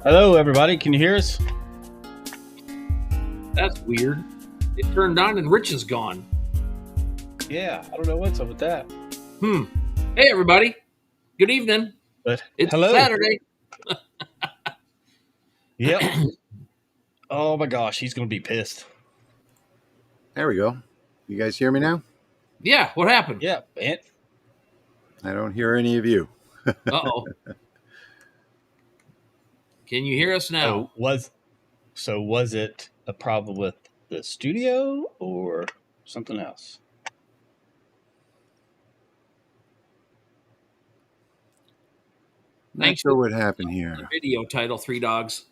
Hello, everybody. Can you hear us? That's weird. It turned on and Rich is gone. Yeah, I don't know what's up with that. Hey, everybody. Good evening. But It's hello. Saturday. Yep. Oh my gosh, he's going to be pissed. There we go. You guys hear me now? Yeah, what happened? Yeah, man. I don't hear any of you. Uh-oh. Can you hear us now? Was it a problem with the studio or something else? Not sure what happened here. Video title, Three Dogs.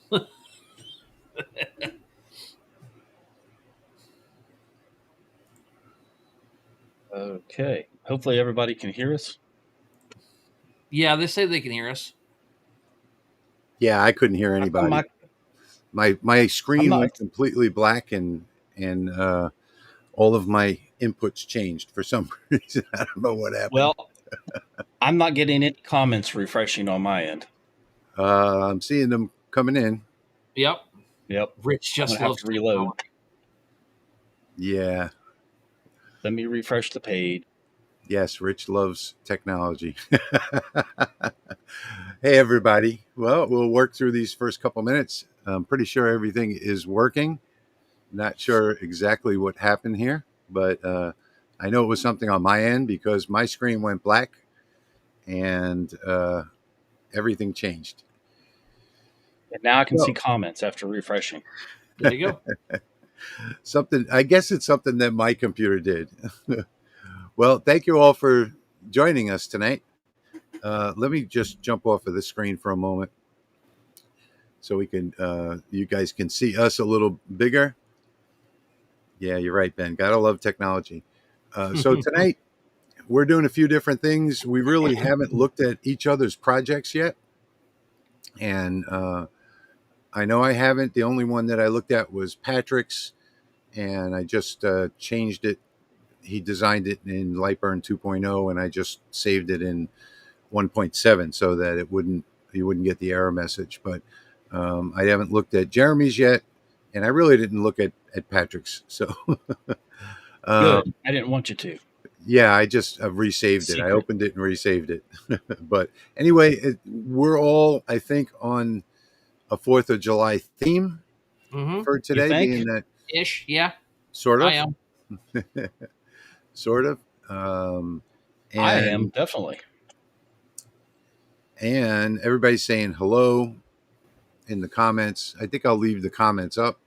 Okay. Hopefully everybody can hear us. Yeah, they say they can hear us. Yeah, I couldn't hear anybody. My screen went completely black and all of my inputs changed for some reason. I don't know what happened. Well, I'm not getting any comments refreshing on my end. I'm seeing them coming in. Yep. Rich just loves to reload. Yeah. Let me refresh the page. Yes, Rich loves technology. Hey, everybody. Well, we'll work through these first couple minutes. I'm pretty sure everything is working. Not sure exactly what happened here, but I know it was something on my end because my screen went black and everything changed. And now I can see comments after refreshing. There you go. I guess it's something that my computer did. Well, thank you all for joining us tonight. Let me just jump off of the screen for a moment so we can, you guys can see us a little bigger. Yeah, you're right, Ben. Gotta love technology. So tonight we're doing a few different things. We really haven't looked at each other's projects yet. And I know I haven't. The only one that I looked at was Patrick's, and I just changed it. He designed it in Lightburn 2.0, and I just saved it in 1.7 so that you wouldn't get the error message. But I haven't looked at Jeremy's yet, and I really didn't look at Patrick's. So good. I didn't want you to. Yeah, I just resaved it. I opened it and resaved it. But anyway, we're all, I think, on a 4th of July theme for today. Being that ish, yeah. Sort of. I am. Sort of. I am, definitely. And everybody's saying hello in the comments. I think I'll leave the comments up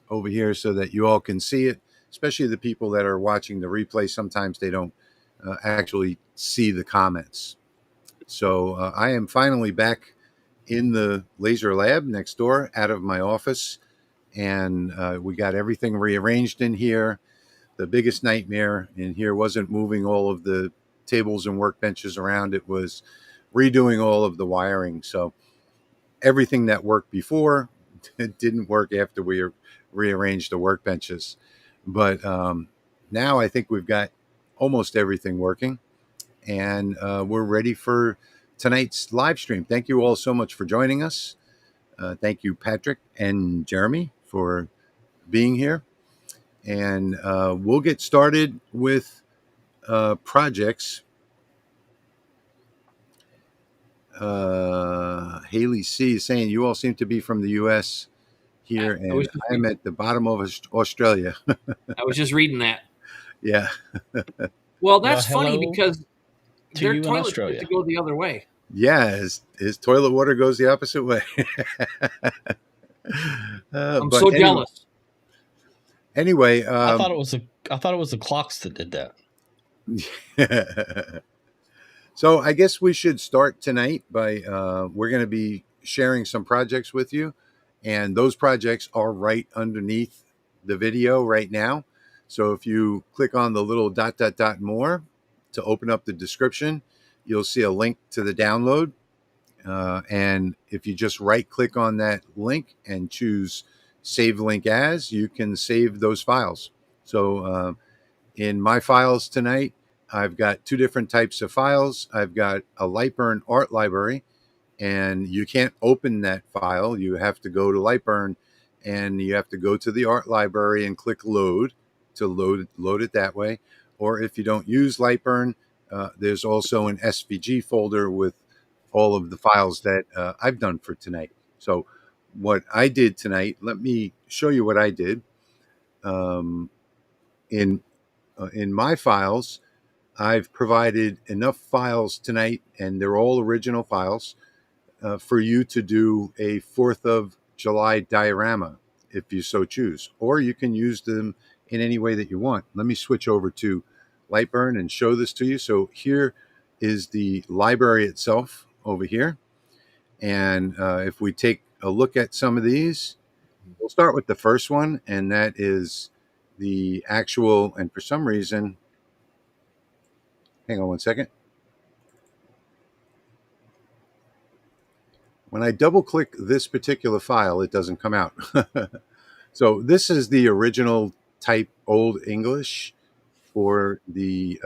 over here so that you all can see it, especially the people that are watching the replay. Sometimes they don't actually see the comments. So I am finally back in the laser lab next door out of my office, and we got everything rearranged in here. The biggest nightmare in here wasn't moving all of the tables and workbenches around. It was redoing all of the wiring. So everything that worked before didn't work after we rearranged the workbenches. But now I think we've got almost everything working, and we're ready for tonight's live stream. Thank you all so much for joining us. Thank you, Patrick and Jeremy, for being here. And we'll get started with projects. Haley C is saying you all seem to be from the U.S. here, and I'm at the bottom of Australia. I was just reading that. Yeah. Well, that's funny because their toilets get to go the other way. Yeah, his toilet water goes the opposite way. I'm so jealous. Anyway, I thought it was the clocks that did that. So I guess we should start tonight by we're going to be sharing some projects with you, and those projects are right underneath the video right now. So if you click on the little ... more to open up the description, you'll see a link to the download. And if you just right click on that link and choose save link as, you can save those files. So in my files tonight, I've got two different types of files. I've got a Lightburn art library, and you can't open that file. You have to go to Lightburn, and you have to go to the art library and click load to load it that way. Or if you don't use Lightburn, there's also an SVG folder with all of the files that I've done for tonight. So what I did tonight, let me show you what I did. In my files, I've provided enough files tonight, and they're all original files, for you to do a 4th of July diorama if you so choose, or you can use them in any way that you want. Let me switch over to Lightburn and show this to you. So here is the library itself over here. And if we take a look at some of these, we'll start with the first one, and that is the actual, and for some reason, hang on one second. When I double click this particular file, it doesn't come out. So this is the original type Old English for the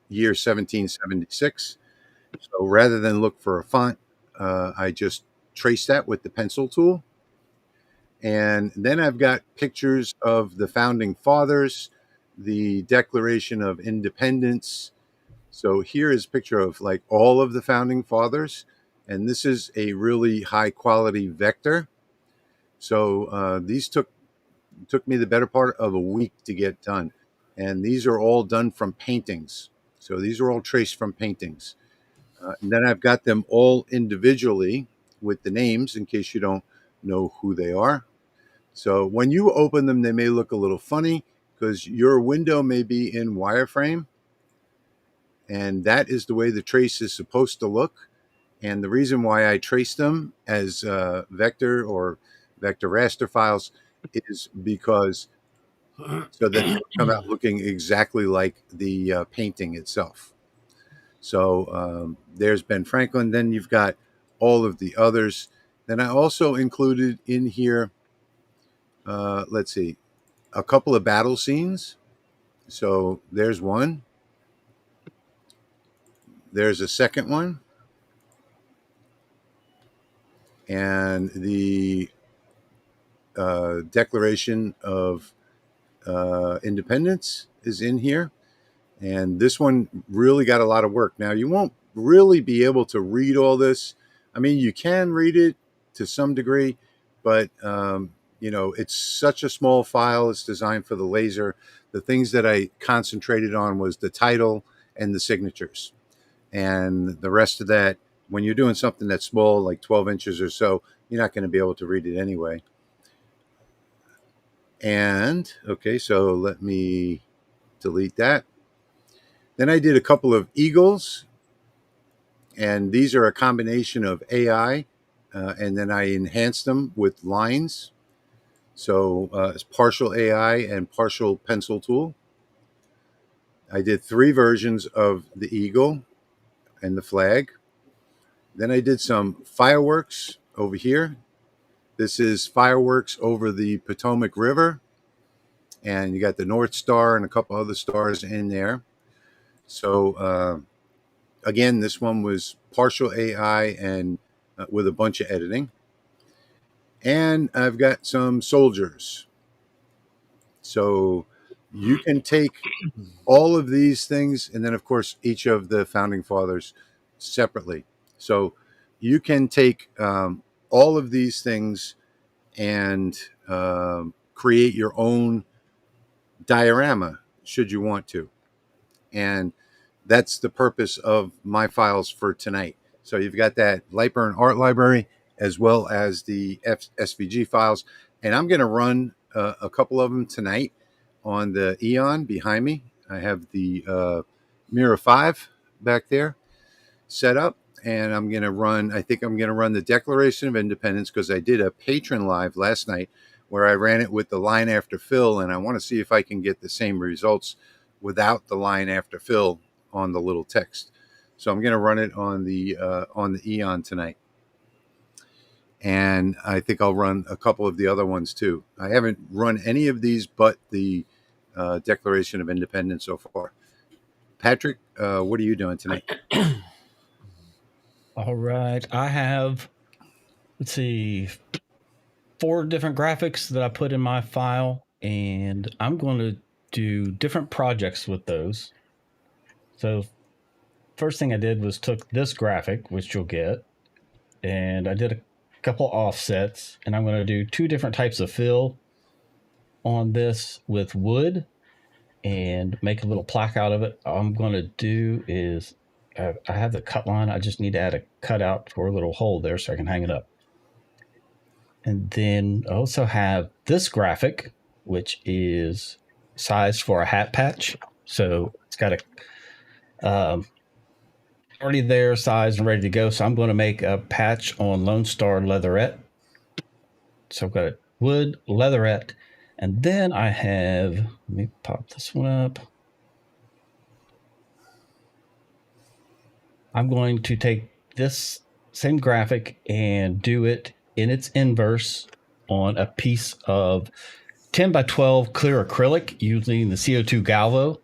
year 1776. So rather than look for a font, I just trace that with the pencil tool. And then I've got pictures of the founding fathers, the Declaration of Independence. So here is a picture of like all of the founding fathers. And this is a really high quality vector. So these took me the better part of a week to get done. And these are all done from paintings. So these are all traced from paintings. And then I've got them all individually with the names in case you don't know who they are. So when you open them, they may look a little funny because your window may be in wireframe. And that is the way the trace is supposed to look. And the reason why I trace them as vector or vector raster files is because so that they come out looking exactly like the painting itself. So there's Ben Franklin. Then you've got all of the others. Then I also included in here, let's see, a couple of battle scenes. So there's one. There's a second one. And the Declaration of Independence is in here. And this one really got a lot of work. Now, you won't really be able to read all this. I mean, you can read it to some degree, but, it's such a small file. It's designed for the laser. The things that I concentrated on was the title and the signatures. And the rest of that, when you're doing something that's small, like 12 inches or so, you're not going to be able to read it anyway. And, okay, so let me delete that. Then I did a couple of eagles, and these are a combination of AI, and then I enhanced them with lines. So it's partial AI and partial pencil tool. I did 3 versions of the eagle and the flag. Then I did some fireworks over here. This is fireworks over the Potomac River, and you got the North Star and a couple other stars in there. So again, this one was partial AI and with a bunch of editing. And I've got some soldiers. So you can take all of these things, and then, of course, each of the founding fathers separately. So you can take all of these things and create your own diorama, should you want to. And that's the purpose of my files for tonight. So you've got that Lightburn art library as well as the SVG files. And I'm going to run a couple of them tonight on the Eon behind me. I have the Mira 5 back there set up. And I'm going to run, I think I'm going to run the Declaration of Independence because I did a patron live last night where I ran it with the line after fill. And I want to see if I can get the same results without the line after fill on the little text. So I'm going to run it on the Eon tonight. And I think I'll run a couple of the other ones too. I haven't run any of these but the Declaration of Independence so far. Patrick, what are you doing tonight? All right. I have, let's see, 4 different graphics that I put in my file, and I'm going to do different projects with those. So first thing I did was took this graphic, which you'll get, and I did a couple offsets, and I'm going to do 2 different types of fill on this with wood and make a little plaque out of it. All I'm going to do is I have the cut line. I just need to add a cutout for a little hole there so I can hang it up. And then I also have this graphic, which is sized for a hat patch. So it's got a already there, sized and ready to go. So I'm going to make a patch on Lone Star leatherette. So I've got a wood, leatherette, and then I have, let me pop this one up. I'm going to take this same graphic and do it in its inverse on a piece of 10 by 12 clear acrylic using the CO2 Galvo.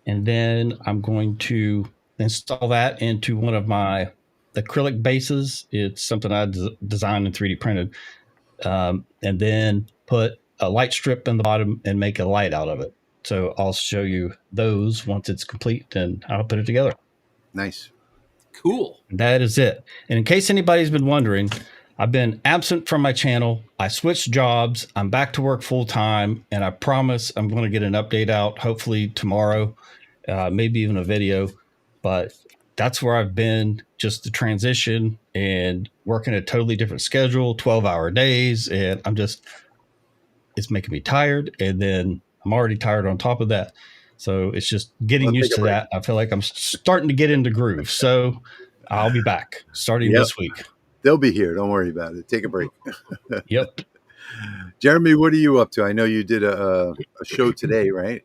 And then I'm going to install that into one of my acrylic bases. It's something I designed and 3D printed. And then put a light strip in the bottom and make a light out of it. So I'll show you those once it's complete and I'll put it together. Nice. Cool. That is it. And in case anybody's been wondering, I've been absent from my channel. I switched jobs. I'm back to work full time, and I promise I'm going to get an update out hopefully tomorrow, maybe even a video. But that's where I've been, just the transition and working a totally different schedule, 12-hour days. And it's making me tired. And then I'm already tired on top of that. So it's just getting used to that. I feel like I'm starting to get into groove. So I'll be back starting this week. They'll be here. Don't worry about it. Take a break. Yep. Jeremy, what are you up to? I know you did a show today, right?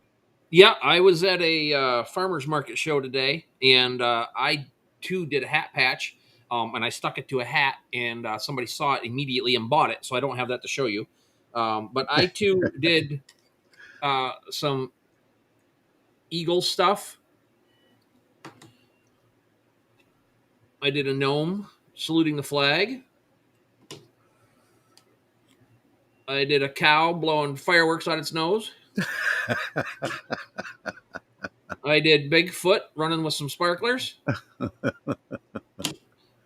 Yeah, I was at a farmer's market show today, and I, too, did a hat patch, and I stuck it to a hat, and somebody saw it immediately and bought it, so I don't have that to show you. But I, too, did some eagle stuff. I did a gnome saluting the flag. I did a cow blowing fireworks on its nose. I did Bigfoot running with some sparklers.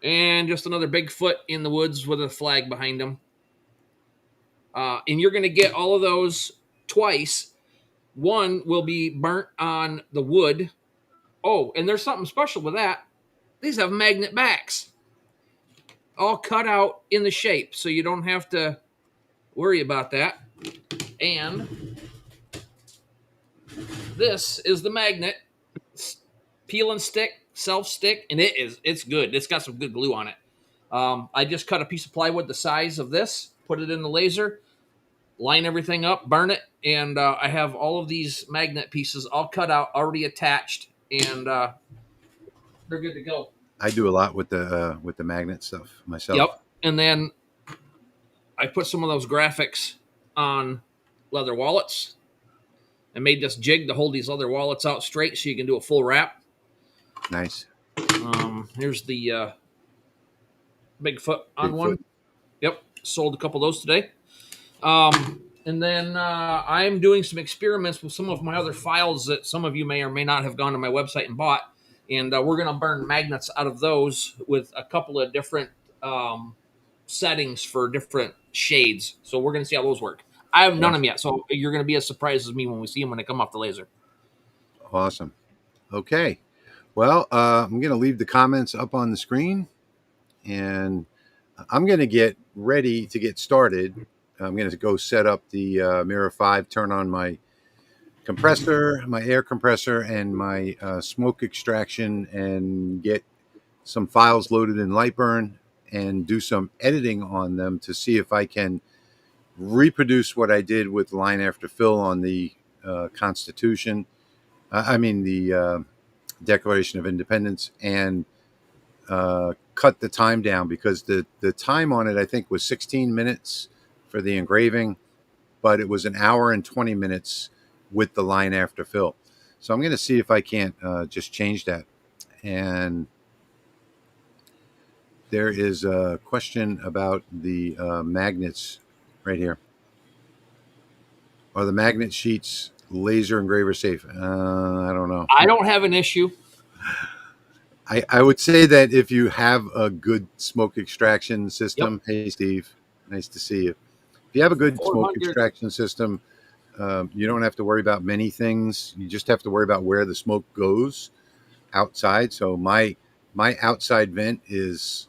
And just another Bigfoot in the woods with a flag behind him. And you're going to get all of those twice. One will be burnt on the wood. Oh, and there's something special with that. These have magnet backs. All cut out in the shape, so you don't have to worry about that. And this is the magnet. Peel and stick, self-stick, and it's good. It's got some good glue on it. I just cut a piece of plywood the size of this, put it in the laser, line everything up, burn it, and I have all of these magnet pieces all cut out, already attached, and they're good to go. I do a lot with the magnet stuff myself. Yep. And then I put some of those graphics on leather wallets. I made this jig to hold these leather wallets out straight so you can do a full wrap. Nice. Here's the Bigfoot on one. Yep. Sold a couple of those today. And then I'm doing some experiments with some of my other files that some of you may or may not have gone to my website and bought. And we're going to burn magnets out of those with a couple of different settings for different shades. So we're going to see how those work. I haven't done them yet, so you're going to be as surprised as me when we see them when they come off the laser. Awesome. Okay. Well, I'm going to leave the comments up on the screen, and I'm going to get ready to get started. I'm going to go set up the Mirror 5, turn on my compressor, my air compressor, and my smoke extraction, and get some files loaded in Lightburn and do some editing on them to see if I can reproduce what I did with line after fill on the Constitution. The Declaration of Independence, and cut the time down, because the time on it I think was 16 minutes for the engraving, but it was an hour and 20 minutes with the line after fill. So I'm going to see if I can't just change that. And there is a question about the magnets right here. Are the magnet sheets laser engraver safe? I don't know. I don't have an issue. I would say that if you have a good smoke extraction system, Yep. hey Steve, nice to see you. If you have a good smoke 400. extraction system, you don't have to worry about many things. You just have to worry about where the smoke goes outside. So my outside vent is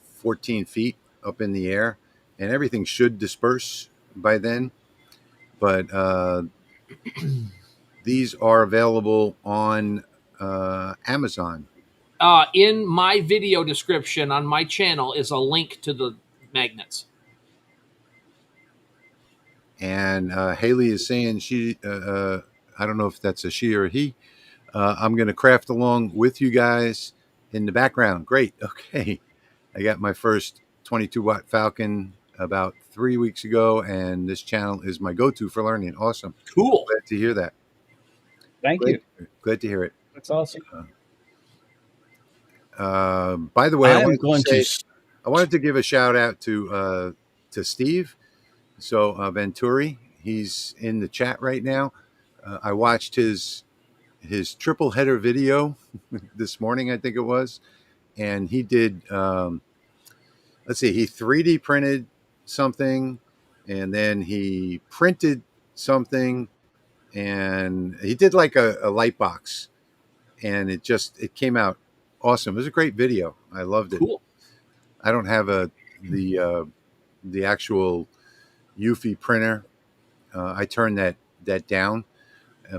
14 feet up in the air, and everything should disperse by then. But these are available on Amazon. In my video description on my channel is a link to the magnets. And Haley is saying I don't know if that's a she or a he. I'm going to craft along with you guys in the background. Great. Okay. I got my first 22-watt Falcon about 3 weeks ago, and this channel is my go-to for learning. Awesome. Cool. Glad to hear that. Thank you. Glad to hear it. That's awesome. By the way, I am going to. I wanted to give a shout out to Steve. So Venturi, he's in the chat right now. I watched his triple header video this morning, I think it was, and he did. Let's see, he 3D printed something, and then he printed something, and he did like a light box, and it came out awesome. It was a great video. I loved it. Cool. I don't have the actual Eufy printer. I turned that down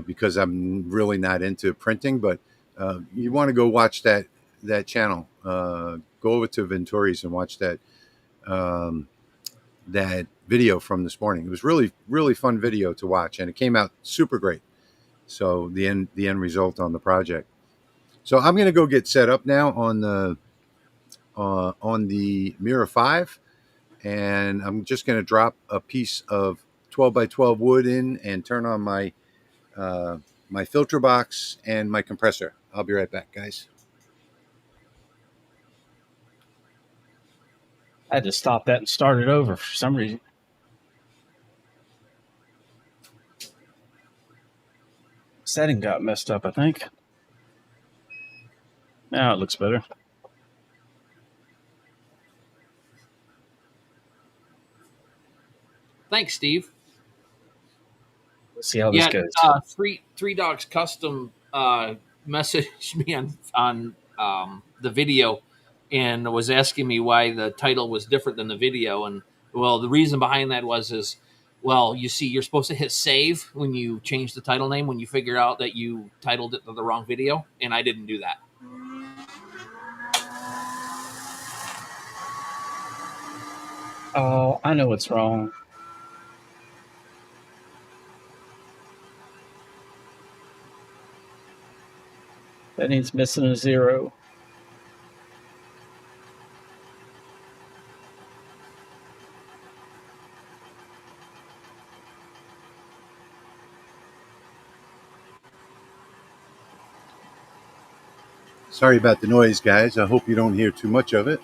because I'm really not into printing. But you want to go watch that channel. Go over to Venturi's and watch that that video from this morning. It was really fun video to watch, and it came out super great. So the end result on the project. So I'm going to go get set up now on the Mira 5, and I'm just going to drop a piece of 12 by 12 wood in and turn on my my filter box and my compressor. I'll be right back, guys. I had to stop that and start it over for some reason. Setting got messed up, I think. Now it looks better. Thanks, Steve. Let's see how this goes. Three Dogs Custom messaged me on the video and was asking me why the title was different than the video. And well, the reason behind that is well, you see, you're supposed to hit save when you change the title name when you figure out that you titled it the wrong video, and I didn't do that. Oh, I know what's wrong. That means missing a 0. Sorry about the noise, guys. I hope you don't hear too much of it.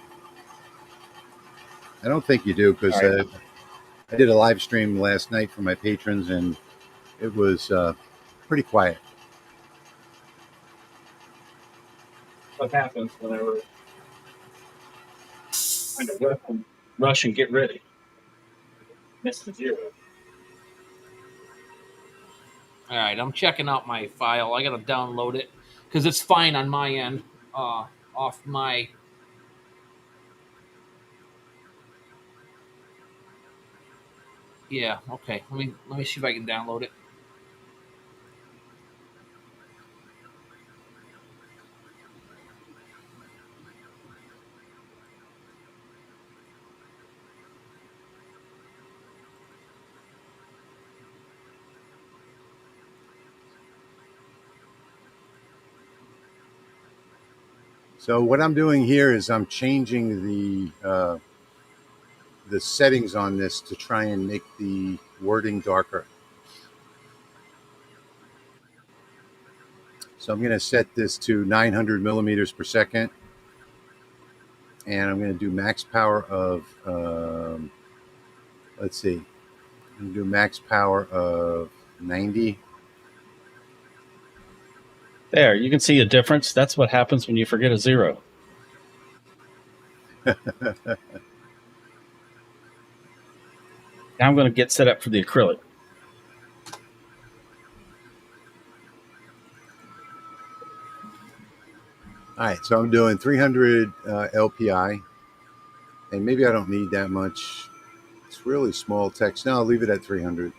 I don't think you do, because Right. I did a live stream last night for my patrons, and it was pretty quiet. What happens whenever I rush and get ready? Miss the 0. All right, I'm checking out my file. I got to download it because it's fine on my end. Off my yeah. Okay, let me see if I can download it. So what I'm doing here is I'm changing the settings on this to try and make the wording darker. So I'm going to set this to 900 millimeters per second. And I'm going to do max power of, let's see, I'm going to do max power of 90. There, you can see a difference. That's what happens when you forget a zero. Now I'm going to get set up for the acrylic. All right, so I'm doing 300 LPI, and maybe I don't need that much. It's really small text. No, I'll leave it at 300.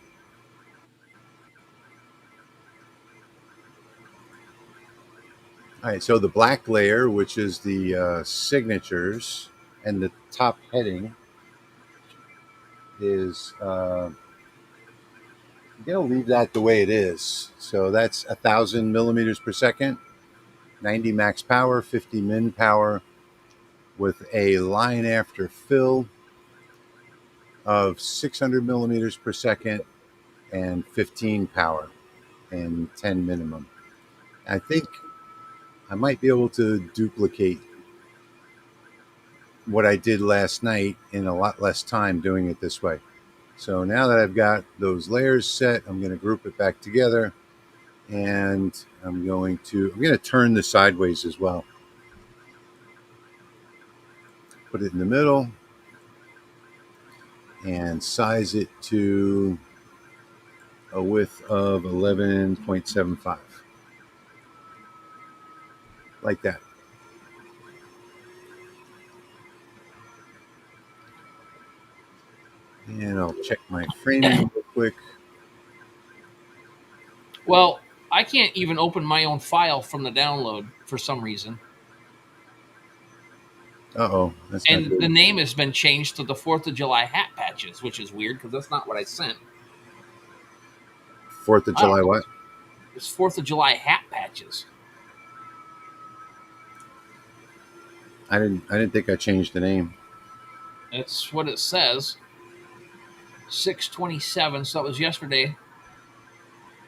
All right, so the black layer, which is the signatures and the top heading, is I'm going to leave that the way it is. So that's 1,000 millimeters per second, 90 max power, 50 min power, with a line after fill of 600 millimeters per second and 15 power and 10 minimum. I think I might be able to duplicate what I did last night in a lot less time doing it this way. So now that I've got those layers set, I'm going to group it back together, and I'm going to turn this sideways as well. Put it in the middle and size it to a width of 11.75, like that. And I'll check my framing real quick. Well, I can't even open my own file from the download for some reason. Uh-oh, that's not And the good. name has been changed to the 4th of July hat patches, which is weird because that's not what I sent. 4th of July what? It's 4th of July hat patches. I didn't think I changed the name. It's what it says. 6/27, so that was yesterday.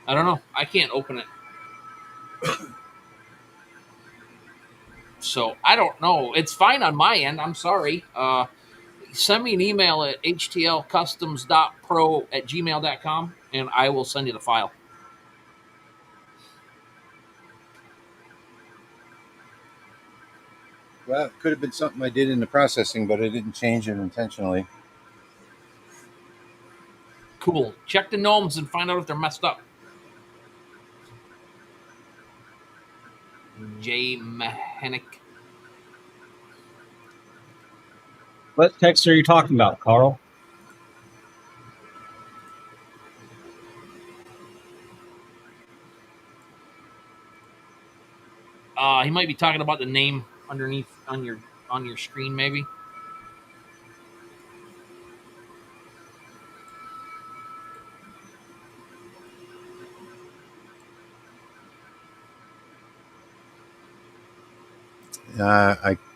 I don't know. I can't open it. So I don't know. It's fine on my end. I'm sorry. Send me an email at htlcustoms.pro@gmail.com and I will send you the file. Well, it could have been something I did in the processing, but I didn't change it intentionally. Cool. Check the gnomes and find out if they're messed up. J. Mahenick. What text are you talking about, Carl? He might be talking about the name underneath on your screen, maybe.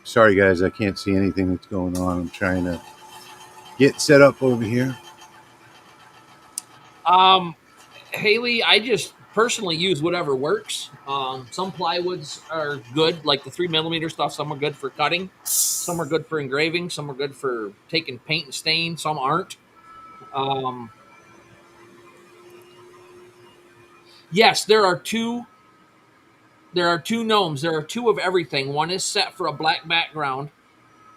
Sorry guys, I can't see anything that's going on. I'm trying to get set up over here. Haley, I just personally use whatever works. Some plywoods are good, like the 3mm stuff. Some are good for cutting. Some are good for engraving. Some are good for taking paint and stain. Some aren't. Yes, there are two. There are two gnomes. There are two of everything. One is set for a black background,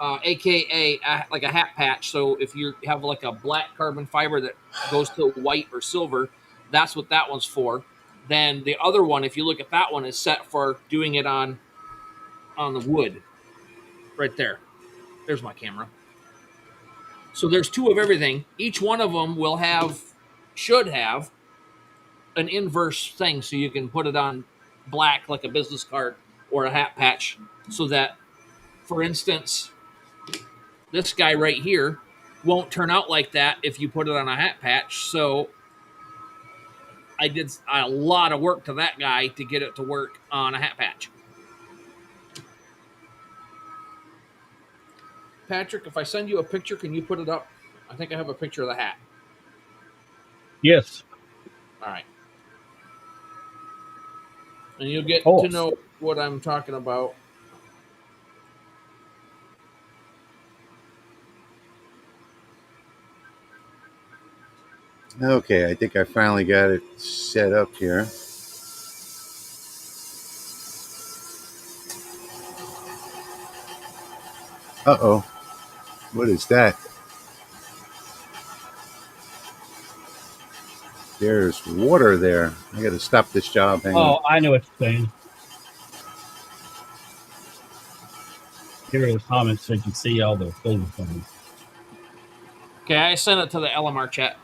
aka like a hat patch. So if you have like a black carbon fiber that goes to white or silver, that's what that one's for. Then the other one, if you look at that one, is set for doing it on the wood. Right there. There's my camera. So there's two of everything. Each one of them should have an inverse thing, so you can put it on black like a business card or a hat patch, so that, for instance, this guy right here won't turn out like that if you put it on a hat patch. So I did a lot of work to that guy to get it to work on a hat patch. Patrick, if I send you a picture, can you put it up? I think I have a picture of the hat. Yes. All right. And you'll get Oh. to know what I'm talking about. Okay, I think I finally got it set up here. Uh-oh. What is that? There's water there. I got to stop this job. Hang on. Oh, I know what you're saying. Get rid of the comments so you can see all the things. Okay, I sent it to the LMR chat.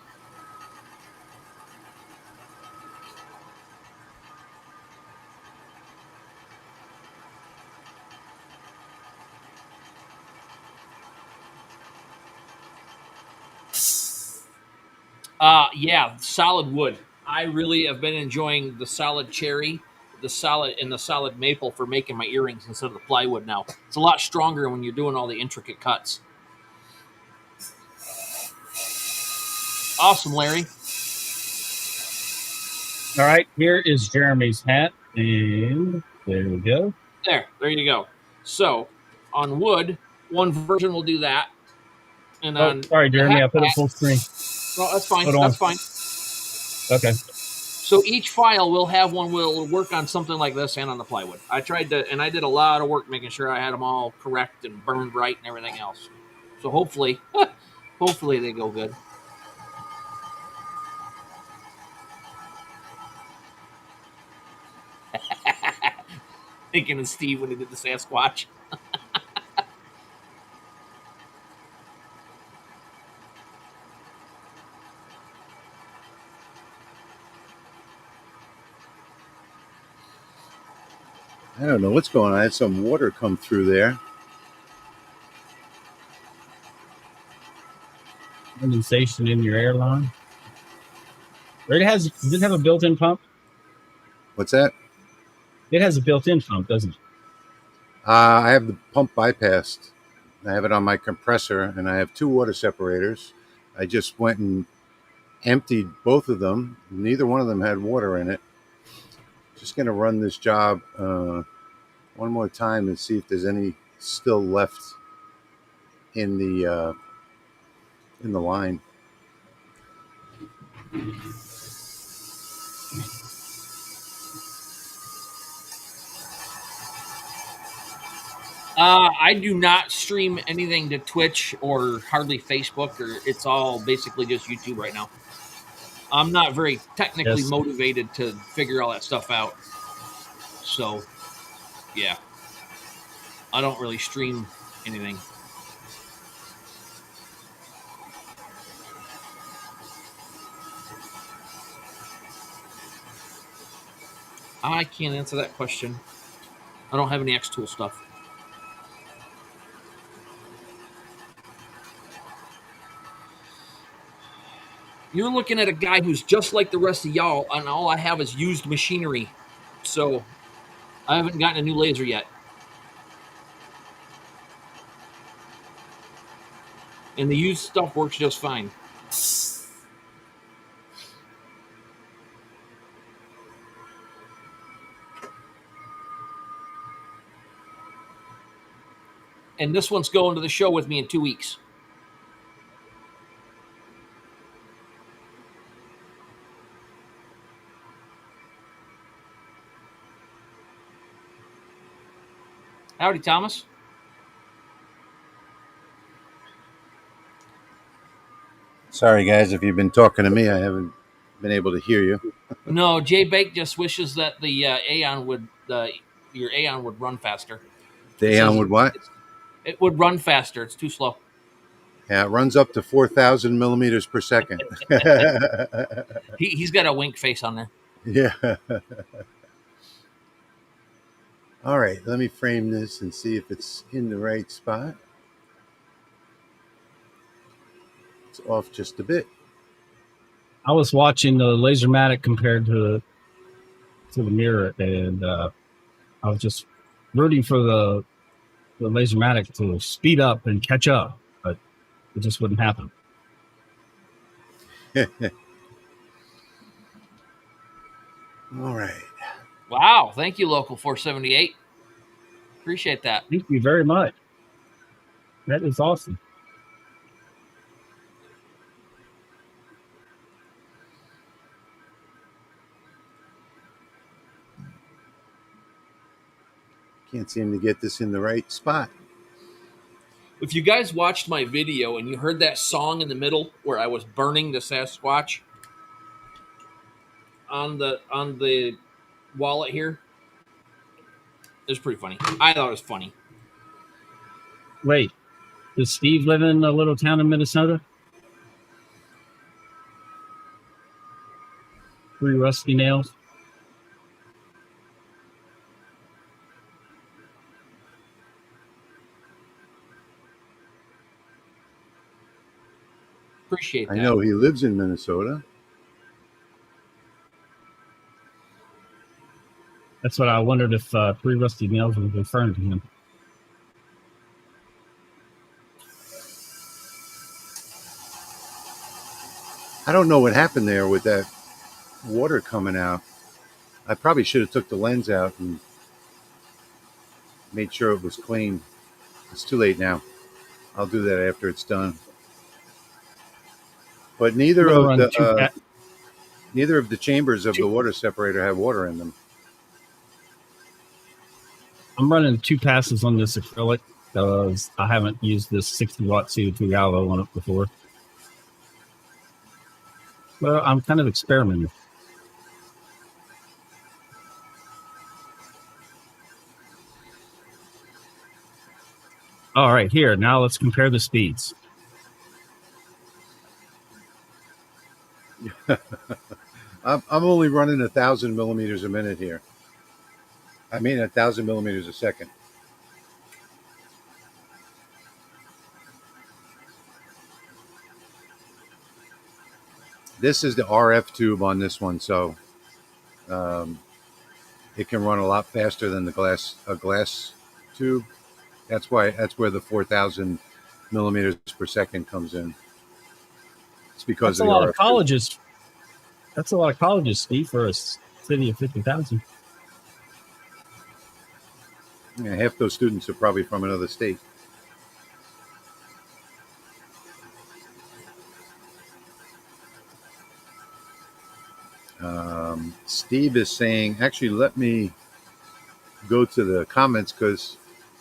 Yeah, solid wood. I really have been enjoying the solid cherry, the solid maple for making my earrings instead of the plywood now. It's a lot stronger when you're doing all the intricate cuts. Awesome, Larry. All right, here is Jeremy's hat, and there we go. There you go. So on wood, one version will do that, and Oh, on sorry, the Jeremy, hat, I put it full screen. well, that's fine. Hold on. That's fine. Okay. So each file will have one will work on something like this and on the plywood. I tried to, and I did a lot of work making sure I had them all correct and burned right and everything else. So hopefully, hopefully they go good. Thinking of Steve when he did the Sasquatch. I don't know what's going on. I had some water come through there. Condensation in your airline. Does it have a built-in pump? What's that? It has a built-in pump, doesn't it? I have the pump bypassed. I have it on my compressor, and I have 2 water separators. I just went and emptied both of them. Neither one of them had water in it. Just going to run this job one more time and see if there's any still left in the line. I do not stream anything to Twitch or hardly Facebook, or it's all basically just YouTube right now. I'm not very technically Yes. motivated to figure all that stuff out. So, yeah. I don't really stream anything. I can't answer that question. I don't have any X-Tool stuff. You're looking at a guy who's just like the rest of y'all, and all I have is used machinery. So, I haven't gotten a new laser yet. And the used stuff works just fine. And this one's going to the show with me in 2 weeks. Howdy, Thomas. Sorry, guys, if you've been talking to me, I haven't been able to hear you. No, Jay Bake just wishes that the Aeon would your Aeon would run faster. The Aeon would what? It would run faster. It's too slow. Yeah, it runs up to 4,000 millimeters per second. He's got a wink face on there. Yeah. All right, let me frame this and see if it's in the right spot. It's off just a bit. I was watching the Lasermatic compared to the mirror, and I was just rooting for the Lasermatic to speed up and catch up, but it just wouldn't happen. All right. Wow. Thank you, Local 478. Appreciate that. Thank you very much. That is awesome. Can't seem to get this in the right spot. If you guys watched my video and you heard that song in the middle where I was burning the Sasquatch on the wallet here, it was pretty funny. I thought it was funny. Wait, does Steve live in a little town in Minnesota? Three rusty nails. Appreciate that. I know he lives in Minnesota. That's what I wondered if Three Rusty Nails was referring to him. I don't know what happened there with that water coming out. I probably should have took the lens out and made sure it was clean. It's too late now. I'll do that after it's done. But neither of the chambers of the water separator have water in them. I'm running 2 passes on this acrylic because I haven't used this 60-watt CO2 galvo on it before. Well, I'm kind of experimenting. All right, here. Now let's compare the speeds. I'm only running 1,000 millimeters a minute here. I mean 1,000 millimeters a second. This is the RF tube on this one, so it can run a lot faster than the glass tube. That's where the 4,000 millimeters per second comes in. It's because that's a lot of colleges. That's a lot of colleges, Steve, for a city of 50,000. Yeah, half those students are probably from another state. Steve is saying, actually, let me go to the comments because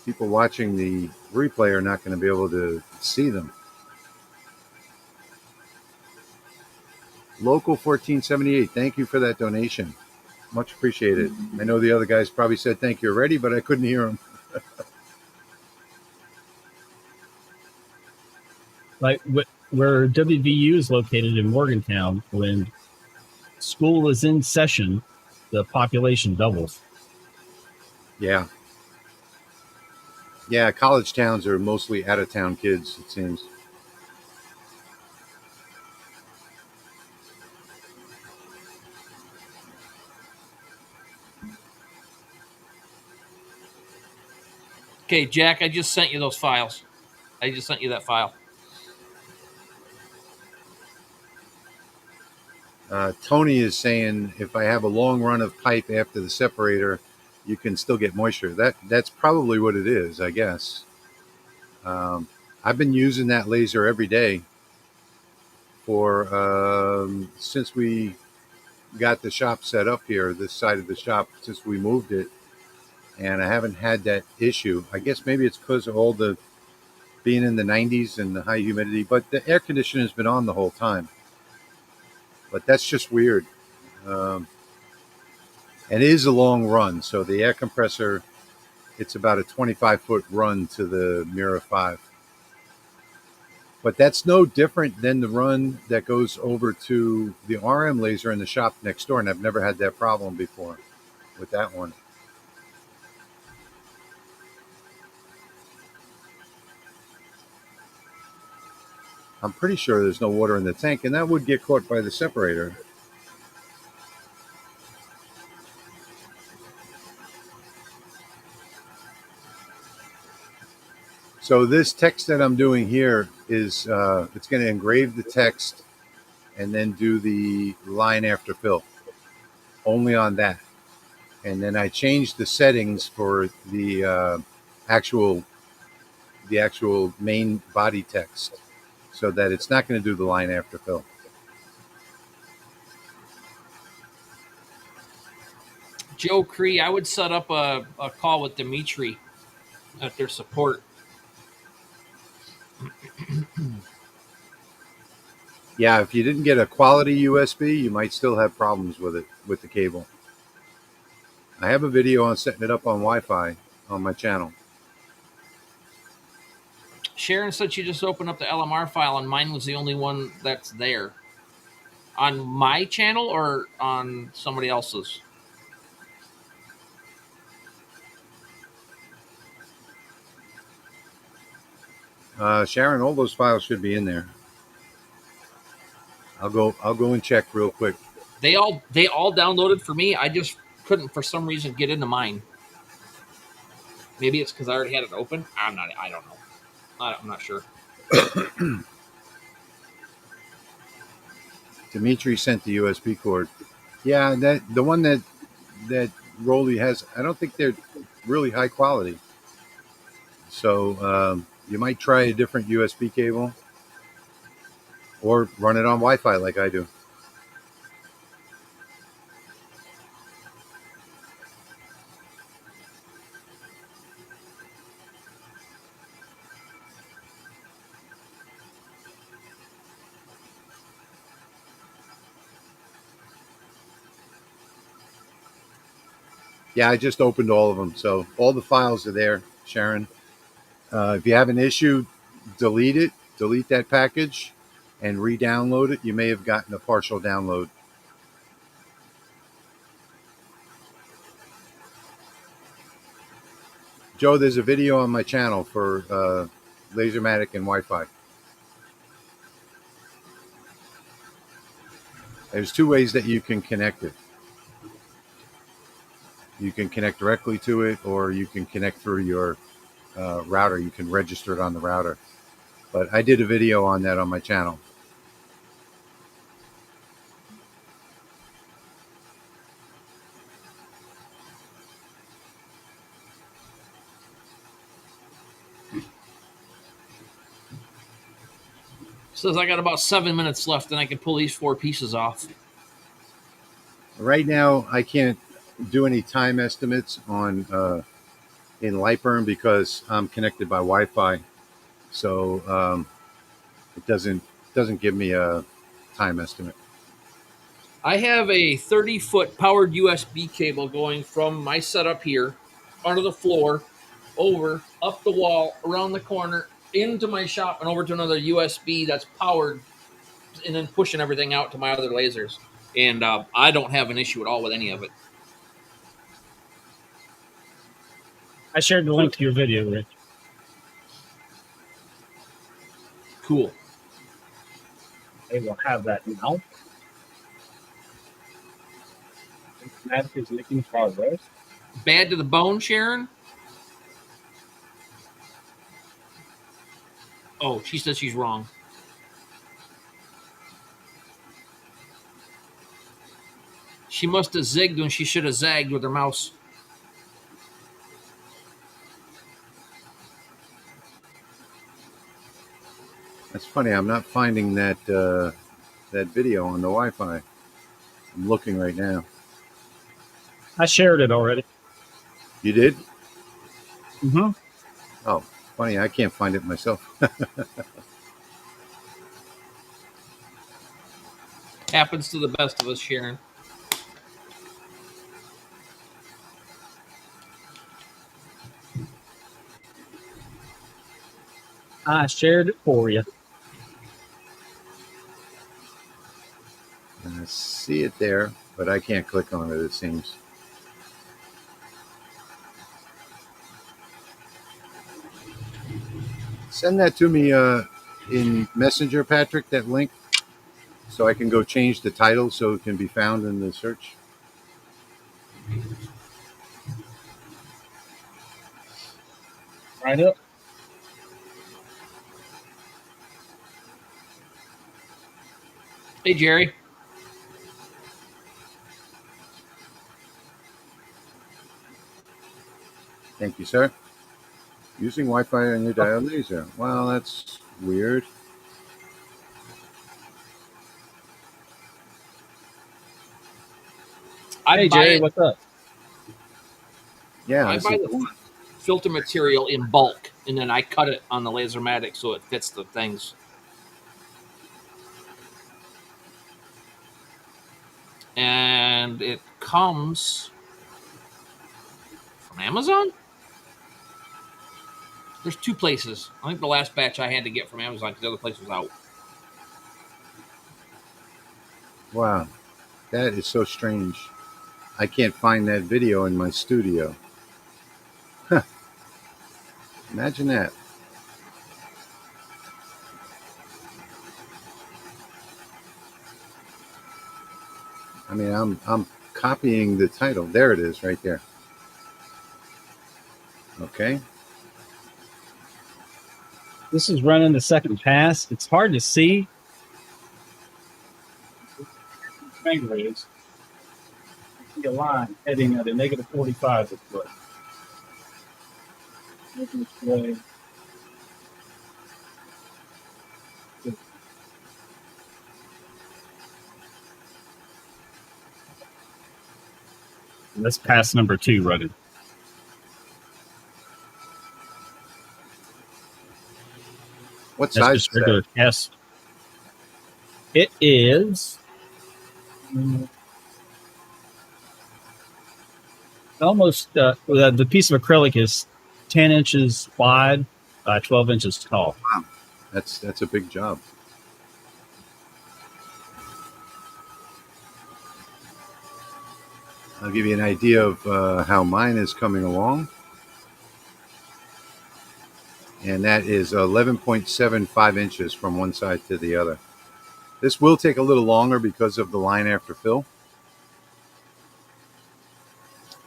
people watching the replay are not going to be able to see them. Local 1478, thank you for that donation. Much appreciated. I know the other guys probably said thank you already, but I couldn't hear them. Like where WVU is located in Morgantown, when school is in session, the population doubles. Yeah. Yeah, college towns are mostly out-of-town kids, it seems. Okay, Jack, I just sent you those files. I just sent you that file. Tony is saying if I have a long run of pipe after the separator, you can still get moisture. That's probably what it is, I guess. I've been using that laser every day for since we got the shop set up here, this side of the shop, since we moved it, and I haven't had that issue. I guess maybe it's because of all the being in the 90s and the high humidity, but the air conditioner has been on the whole time. But that's just weird. And it is a long run, so the air compressor, it's about a 25-foot run to the Mira 5. But that's no different than the run that goes over to the RM laser in the shop next door, and I've never had that problem before with that one. I'm pretty sure there's no water in the tank, and that would get caught by the separator. So this text that I'm doing here is it's going to engrave the text and then do the line after fill only on that. And then I changed the settings for the actual main body text so that it's not going to do the line after fill. Joe Cree, I would set up a call with Dimitri at their support. Yeah, if you didn't get a quality USB, you might still have problems with it, with the cable. I have a video on setting it up on Wi-Fi on my channel. Sharon said she just opened up the LMR file and mine was the only one that's there. On my channel or on somebody else's? Sharon, all those files should be in there. I'll go and check real quick. They all downloaded for me. I just couldn't for some reason get into mine. Maybe it's because I already had it open. I don't know. I'm not sure. Dimitri sent the USB cord. Yeah, that the one that Rolly has, I don't think they're really high quality. So you might try a different USB cable or run it on Wi-Fi like I do. Yeah, I just opened all of them. So all the files are there, Sharon. If you have an issue, delete it, delete that package, and re-download it. You may have gotten a partial download. Joe, there's a video on my channel for Lasermatic and Wi-Fi. There's two ways that you can connect it. You can connect directly to it, or you can connect through your router. You can register it on the router. But I did a video on that on my channel. Says I got about 7 minutes left and I can pull these 4 pieces off. Right now, I can't do any time estimates on in Lightburn because I'm connected by Wi-Fi, so it doesn't give me a time estimate. I have a 30-foot powered USB cable going from my setup here, under the floor, over, up the wall, around the corner, into my shop, and over to another USB that's powered, and then pushing everything out to my other lasers. And I don't have an issue at all with any of it. I shared the link to your video, Rich. Cool. They will have that now. Matt is making progress. Bad to the bone, Sharon? Oh, she says she's wrong. She must have zigged when she should have zagged with her mouse. That's funny. I'm not finding that that video on the Wi-Fi. I'm looking right now. I shared it already. You did? Mm-hmm. Oh, funny. I can't find it myself. Happens to the best of us, Sharon. I shared it for you. I see it there, but I can't click on it, it seems. Send that to me in Messenger, Patrick, that link, so I can go change the title so it can be found in the search. Right up. Hey, Jerry. Thank you, sir. Using Wi-Fi on your diode laser. Well, that's weird. Hey, Jerry, what's up? Yeah, I this buy is the the one. filter material in bulk, and then I cut it on the Lasermatic so it fits the things. And it comes from Amazon. There's two places. I think the last batch I had to get from Amazon because the other place was out. Wow, that is so strange. I can't find that video in my studio. Huh. Imagine that. I mean, I'm copying the title. There it is, right there. Okay. This is running the second pass. It's hard to see. Finger is. See a line heading at a negative 45 this way. Looking this way. And that's pass number 2 running. What That's size just is that? regular test. It is almost the piece of acrylic is 10 inches wide by 12 inches tall. Wow, that's a big job. I'll give you an idea of how mine is coming along. And that is 11.75 inches from one side to the other. This will take a little longer because of the line after fill.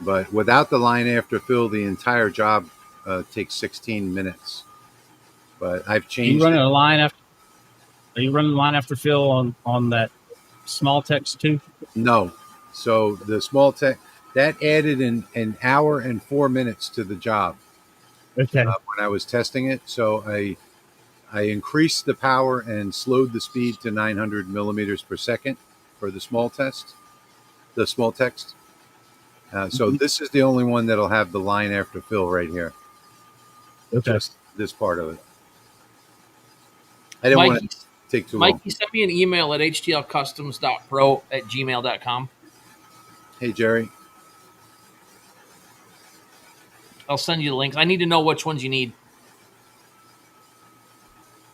But without the line after fill, the entire job takes 16 minutes. But I've Are you changed running it. a line after? Are you running line after fill on that small text too? No. So the small tech, that added an hour and 4 minutes to the job Okay. when I was testing it. So I increased the power and slowed the speed to 900 millimeters per second for the small text. So this is the only one that'll have the line after fill right here. Okay. Just this part of it. I didn't want to take too long. Mikey, send me an email at htlcustoms.pro@gmail.com. Hey, Jerry. I'll send you the links. I need to know which ones you need.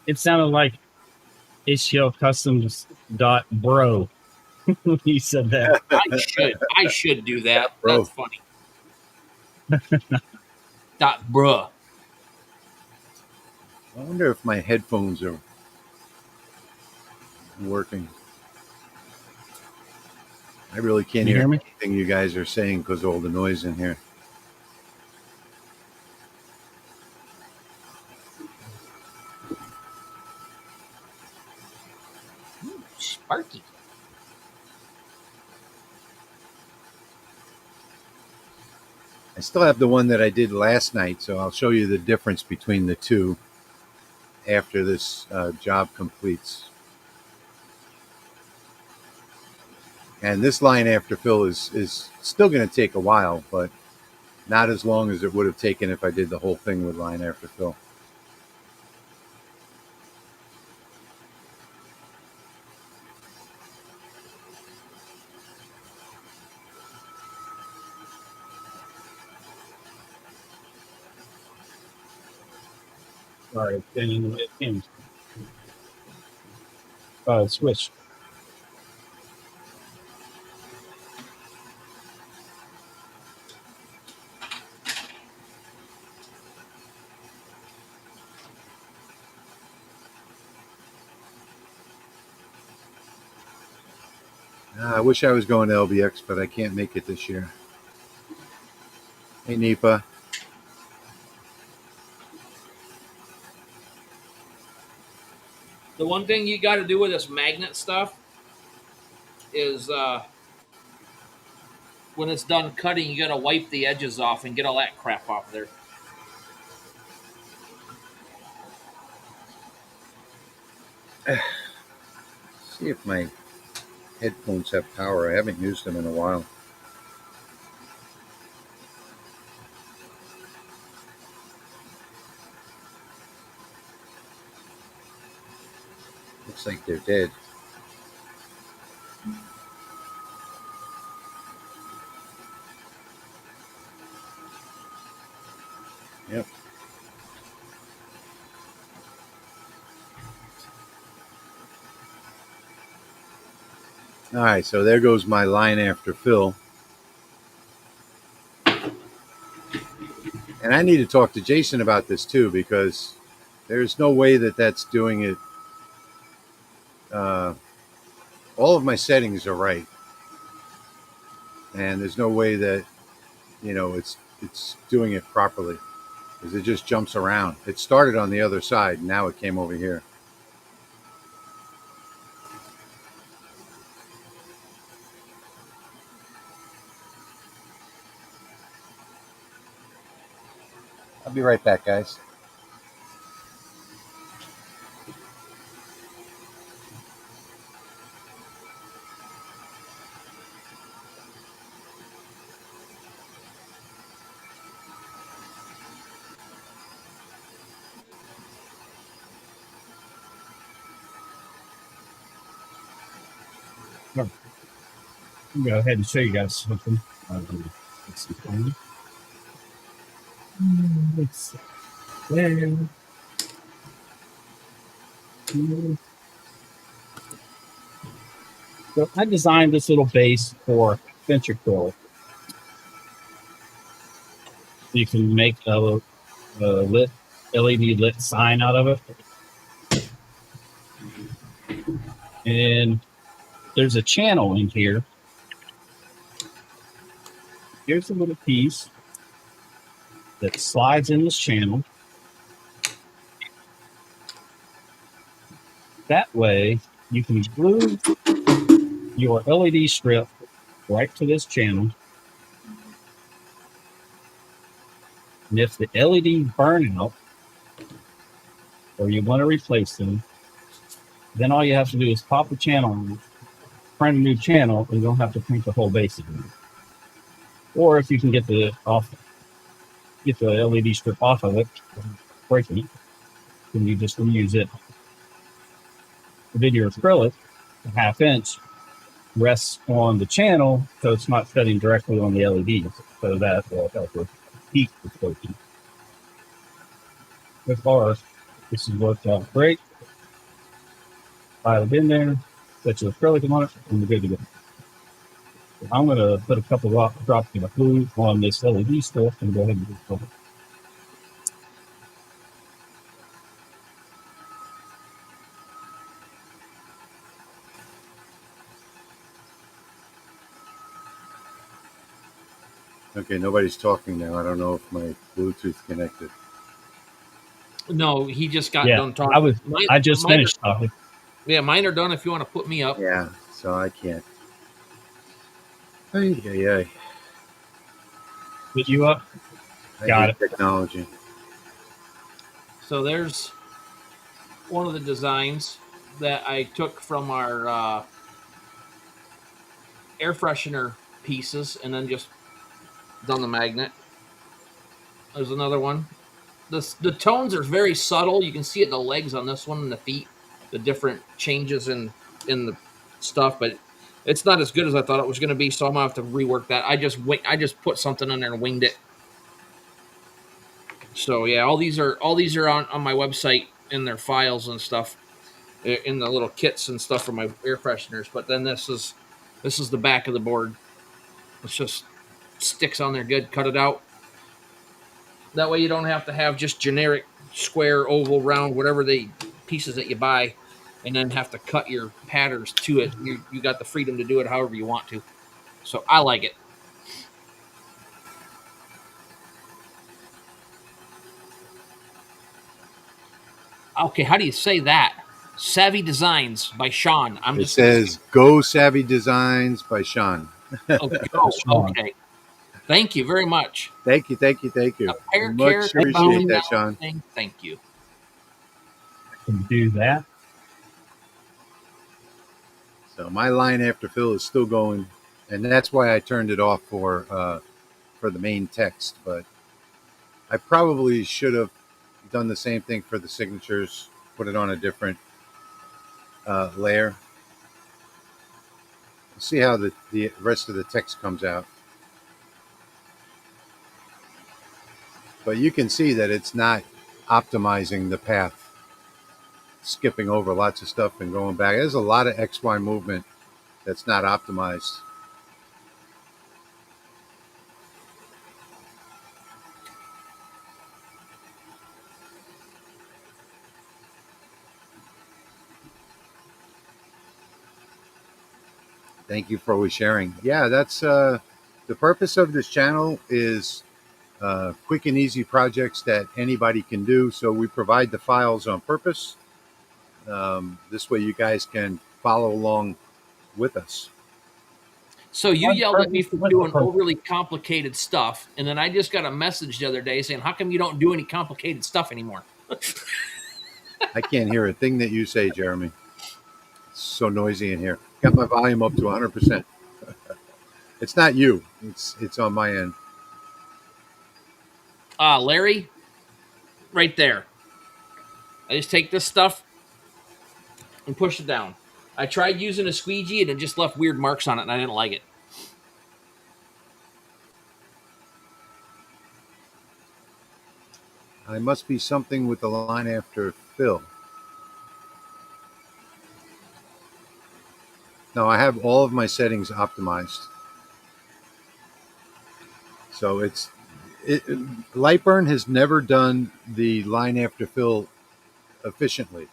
It sounded like HTL Customs .bro when you said that. I should do that. Bro. That's funny. Bruh. I wonder if my headphones are working. I really can't Can you hear hear me? anything you guys are saying because of all the noise in here. Sparky. I still have the one that I did last night, so I'll show you the difference between the two after this job completes. And this line after fill is still going to take a while, but not as long as it would have taken if I did the whole thing with line after fill. Sorry, it came. Switch. I wish I was going to LBX, but I can't make it this year. Hey, Nipa. The one thing you got to do with this magnet stuff is when it's done cutting, you got to wipe the edges off and get all that crap off there. See if my headphones have power. I haven't used them in a while. Looks like they're dead. Yep. All right, so there goes my line after fill. And I need to talk to Jason about this too, because there's no way that that's doing it. All of my settings are right, and there's no way that it's doing it properly, because it just jumps around. It started on the other side, and now it came over here. I'll be right back, guys. I'll go ahead and show you guys something. Let's see. There. So I designed this little base for venture acrylic. You can make a lit LED lit sign out of it, and there's a channel in here. Here's a little piece that slides in this channel. That way, you can glue your LED strip right to this channel. And if the LED burn out, or you want to replace them, then all you have to do is pop the channel on, print a new channel, and you don't have to print the whole base again. Or if you can get the LED strip off of it, breaking it, then you just reuse it. Then your acrylic, a 1/2 inch, rests on the channel, so it's not setting directly on the LED, so that will help with heat displacement. As far as this has worked out great. Pile it in there, set your acrylic on it, and we're good to go. I'm going to put a couple of drops of glue on this LED strip and go ahead and do it. Okay, nobody's talking now. I don't know if my Bluetooth connected. No, he just got Yeah, done talking. I just finished talking. Yeah, mine are done if you want to put me up. Yeah, so I can't. Ay. Put you up? Got it. Technology. So there's one of the designs that I took from our air freshener pieces and then just done the magnet. There's another one. The tones are very subtle. You can see it in the legs on this one and the feet, the different changes in the stuff, but it's not as good as I thought it was going to be. So I'm gonna have to rework that. I just put something in there and winged it. So yeah, all these are on my website in their files and stuff, in the little kits and stuff for my air fresheners. But then this is the back of the board. It's just sticks on there good. Cut it out. That way you don't have to have just generic square, oval, round, whatever the pieces that you buy, and then have to cut your patterns to it. You got the freedom to do it however you want to. So I like it. Okay, how do you say that? Savvy Designs by Sean. It says Go Savvy Designs by Sean. Okay. Thank you very much. Thank you. Much appreciate that, Sean. Thank you. Can do that. So my line after fill is still going, and that's why I turned it off for the main text. But I probably should have done the same thing for the signatures. Put it on a different layer. See how the rest of the text comes out. But you can see that it's not optimizing the path, skipping over lots of stuff and going back. There's a lot of XY movement that's not optimized. Thank you for always sharing. Yeah, that's the purpose of this channel is quick and easy projects that anybody can do. So we provide the files on purpose. This way you guys can follow along with us. So you One yelled at me purpose, for one doing purpose. overly complicated stuff, and then I just got a message the other day saying, "How come you don't do any complicated stuff anymore?" I can't hear a thing that you say, Jeremy. It's so noisy in here. Got my volume up to 100%. It's not you. It's on my end. Larry, right there. I just take this stuff and push it down. I tried using a squeegee and it just left weird marks on it, and I didn't like it. I must be something with the line after fill. No, I have all of my settings optimized. So Lightburn has never done the line after fill efficiently.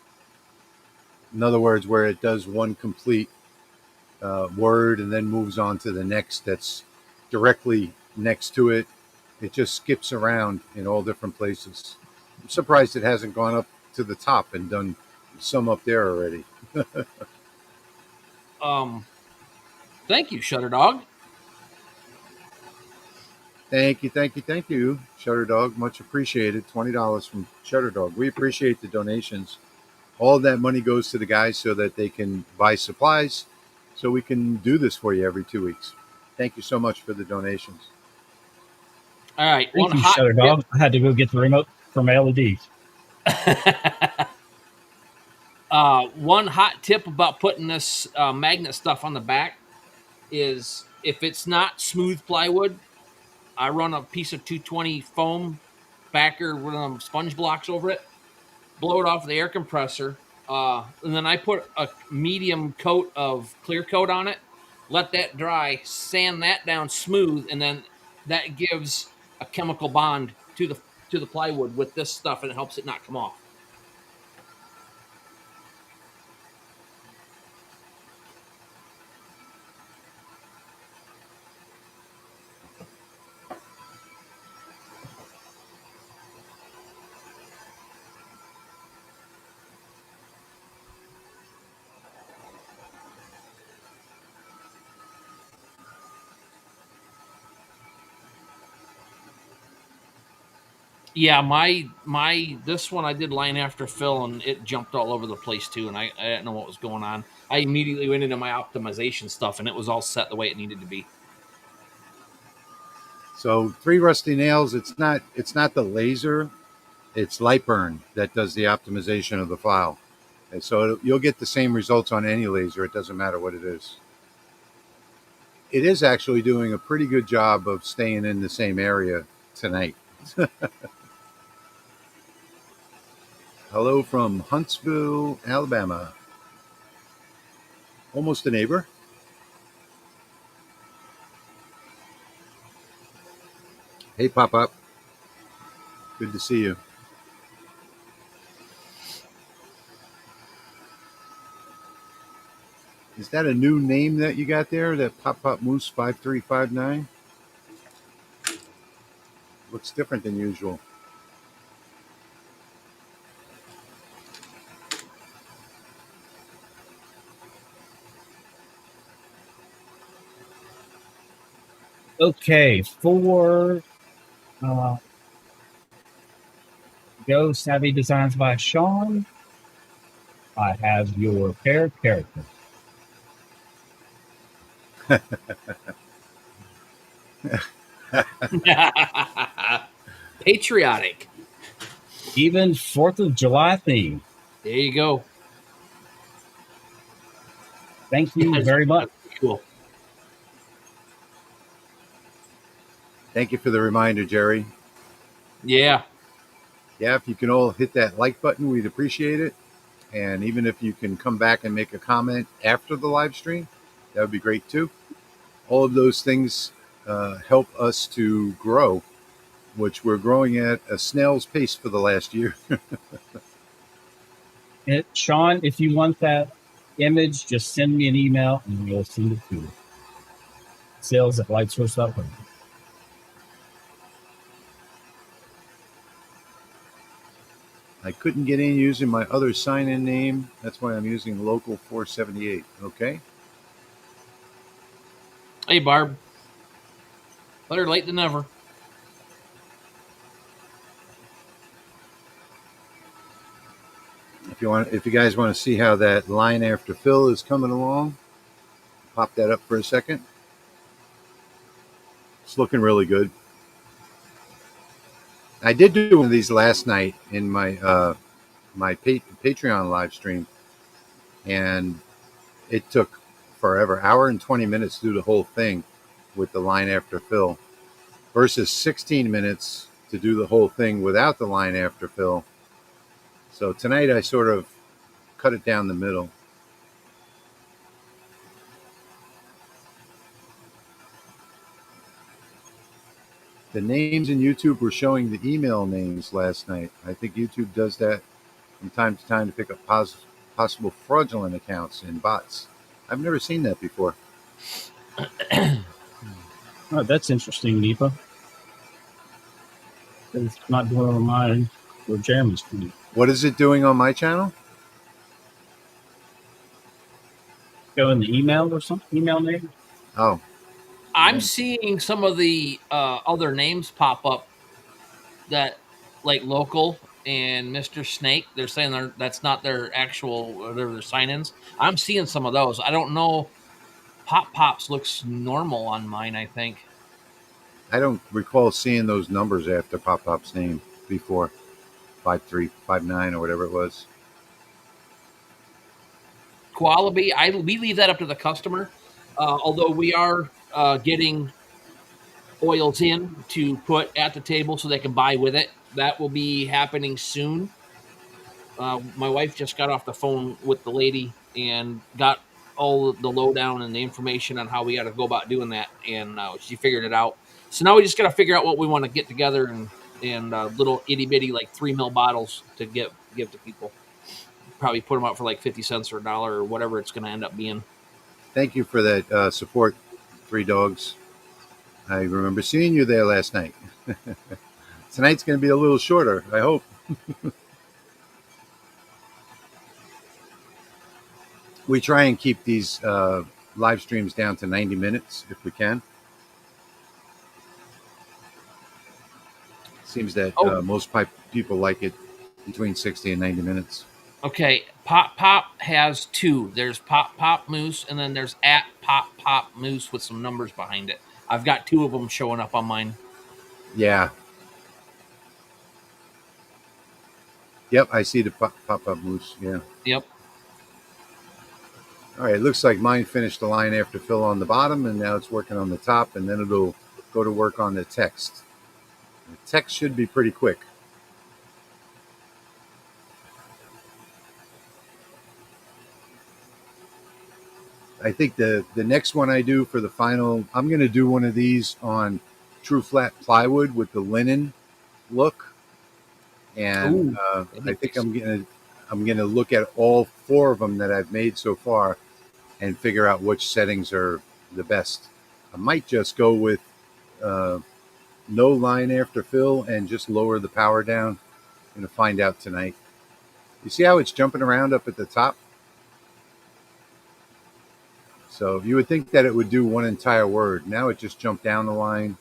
In other words, where it does one complete word and then moves on to the next that's directly next to it. It just skips around in all different places. I'm surprised it hasn't gone up to the top and done some up there already. Thank you, Shutter Dog. Thank you, Shutter Dog. Much appreciated. $20 from Shutter Dog. We appreciate the donations. All of that money goes to the guys so that they can buy supplies, so we can do this for you every 2 weeks. Thank you so much for the donations. All right, Thank you, Shutter Dog. I had to go get the remote from LED. One hot tip about putting this magnet stuff on the back is if it's not smooth plywood, I run a piece of 220 foam backer with sponge blocks over it, blow it off the air compressor, and then I put a medium coat of clear coat on it, let that dry, sand that down smooth, and then that gives a chemical bond to the plywood with this stuff, and it helps it not come off. Yeah, my this one I did line after fill and it jumped all over the place too, and I didn't know what was going on. I immediately went into my optimization stuff and it was all set the way it needed to be. So 3 Rusty Nails, it's not the laser, it's Lightburn that does the optimization of the file. And so you'll get the same results on any laser. It doesn't matter what it is. It is actually doing a pretty good job of staying in the same area tonight. Hello from Huntsville, Alabama. Almost a neighbor. Hey, Pop-Up. Good to see you. Is that a new name that you got there, that Pop-Pop Moose 5359? Looks different than usual. Okay, for Go Savvy Designs by Sean, I have your pair character. Patriotic. Even 4th of July theme. There you go. Thank you very much. Cool. Thank you for the reminder, Jerry. Yeah. Yeah, if you can all hit that like button, we'd appreciate it. And even if you can come back and make a comment after the live stream, that would be great too. All of those things help us to grow, which we're growing at a snail's pace for the last year. Sean, if you want that image, just send me an email and we'll send it to you. Sales@lightsource.com. I couldn't get in using my other sign-in name. That's why I'm using local 478. Okay. Hey, Barb. Better late than never. If you guys want to see how that line after fill is coming along, pop that up for a second. It's looking really good. I did do one of these last night in my my Patreon live stream, and it took forever, hour and 20 minutes to do the whole thing with the line after fill versus 16 minutes to do the whole thing without the line after fill. So tonight I sort of cut it down the middle. The names in YouTube were showing the email names last night. I think YouTube does that from time to time to pick up possible fraudulent accounts and bots. I've never seen that before. Oh, that's interesting, Nipa. It's not doing on mine or Jeremy's feed. What is it doing on my channel? Go in the email or something, email name. Oh, I'm seeing some of the other names pop up that, like Local and Mr. Snake. They're saying that's not their actual, their sign-ins. I'm seeing some of those. I don't know. Pops looks normal on mine, I think. I don't recall seeing those numbers after Pop's name before. 5359 or whatever it was. Quality, we leave that up to the customer. Although we are getting oils in to put at the table so they can buy with it. That will be happening soon. My wife just got off the phone with the lady and got all the lowdown and the information on how we got to go about doing that, and she figured it out. So now we just got to figure out what we want to get together and little itty bitty like 3 ml bottles to give to people. Probably put them out for like 50 cents or $1 or whatever it's going to end up being. Thank you for that support, Three Dogs. I remember seeing you there last night. Tonight's going to be a little shorter, I hope. We try and keep these live streams down to 90 minutes if we can. Seems that most people like it between 60 and 90 minutes. Okay, Pop has 2. There's Pop Moose, and then there's @Pop Moose with some numbers behind it. I've got 2 of them showing up on mine. Yeah. Yep, I see the pop-up moose. Yeah. Yep. All right, it looks like mine finished the line after fill on the bottom, and now it's working on the top, and then it'll go to work on the text. The text should be pretty quick. I think the next one I do for the final, I'm going to do one of these on true flat plywood with the linen look, and I think I'm gonna look at all 4 of them that I've made so far and figure out which settings are the best. I might just go with no line after fill and just lower the power down. I'm going to find out tonight. You see how it's jumping around up at the top? So you would think that it would do one entire word. Now it just jumped down the line.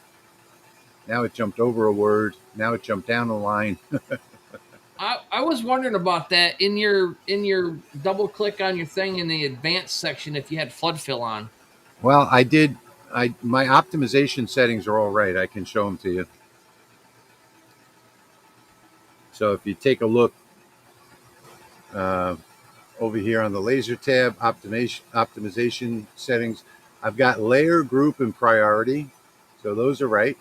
Now it jumped over a word. Now it jumped down the line. I was wondering about that in your double click on your thing in the advanced section if you had flood fill on. Well, I did. My optimization settings are all right. I can show them to you. So if you take a look, over here on the laser tab, optimization settings, I've got layer, group, and priority. So those are right.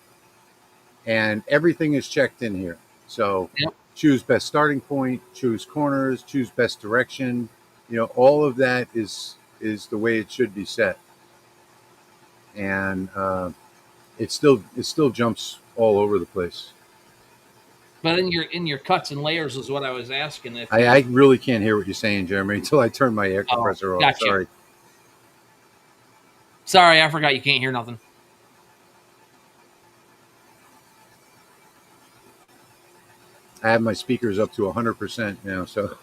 And everything is checked in here. So Yep. choose best starting point, choose corners, choose best direction. All of that is the way it should be set. And it still jumps all over the place. But in your cuts and layers is what I was asking. If I really can't hear what you're saying, Jeremy, until I turn my air compressor off. Gotcha. Sorry. Sorry, I forgot you can't hear nothing. I have my speakers up to 100% now, so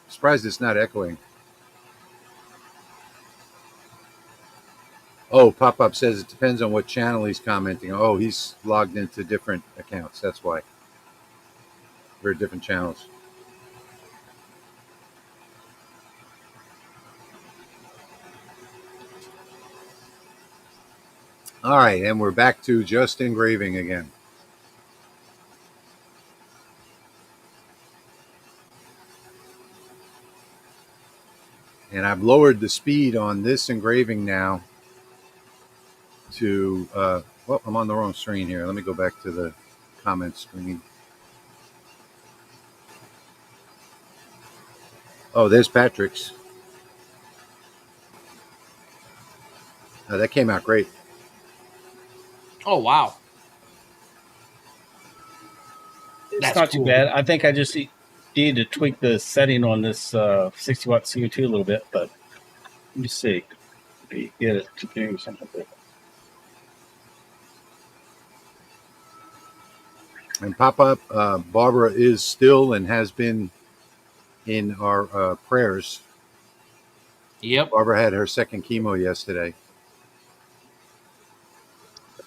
surprised it's not echoing. Oh, Pop-Up says it depends on what channel he's commenting. Oh, he's logged into different accounts. That's why. They're different channels. All right, and we're back to just engraving again. And I've lowered the speed on this engraving now to, well, I'm on the wrong screen here. Let me go back to the comment screen. Oh, there's Patrick's. That came out great. Oh, wow. That's not too bad. I think I just need to tweak the setting on this 60 watt CO2 a little bit, but let me see. Maybe get it to do something different. And Pop-Up, Barbara is still and has been in our prayers. Yep. Barbara had her second chemo yesterday.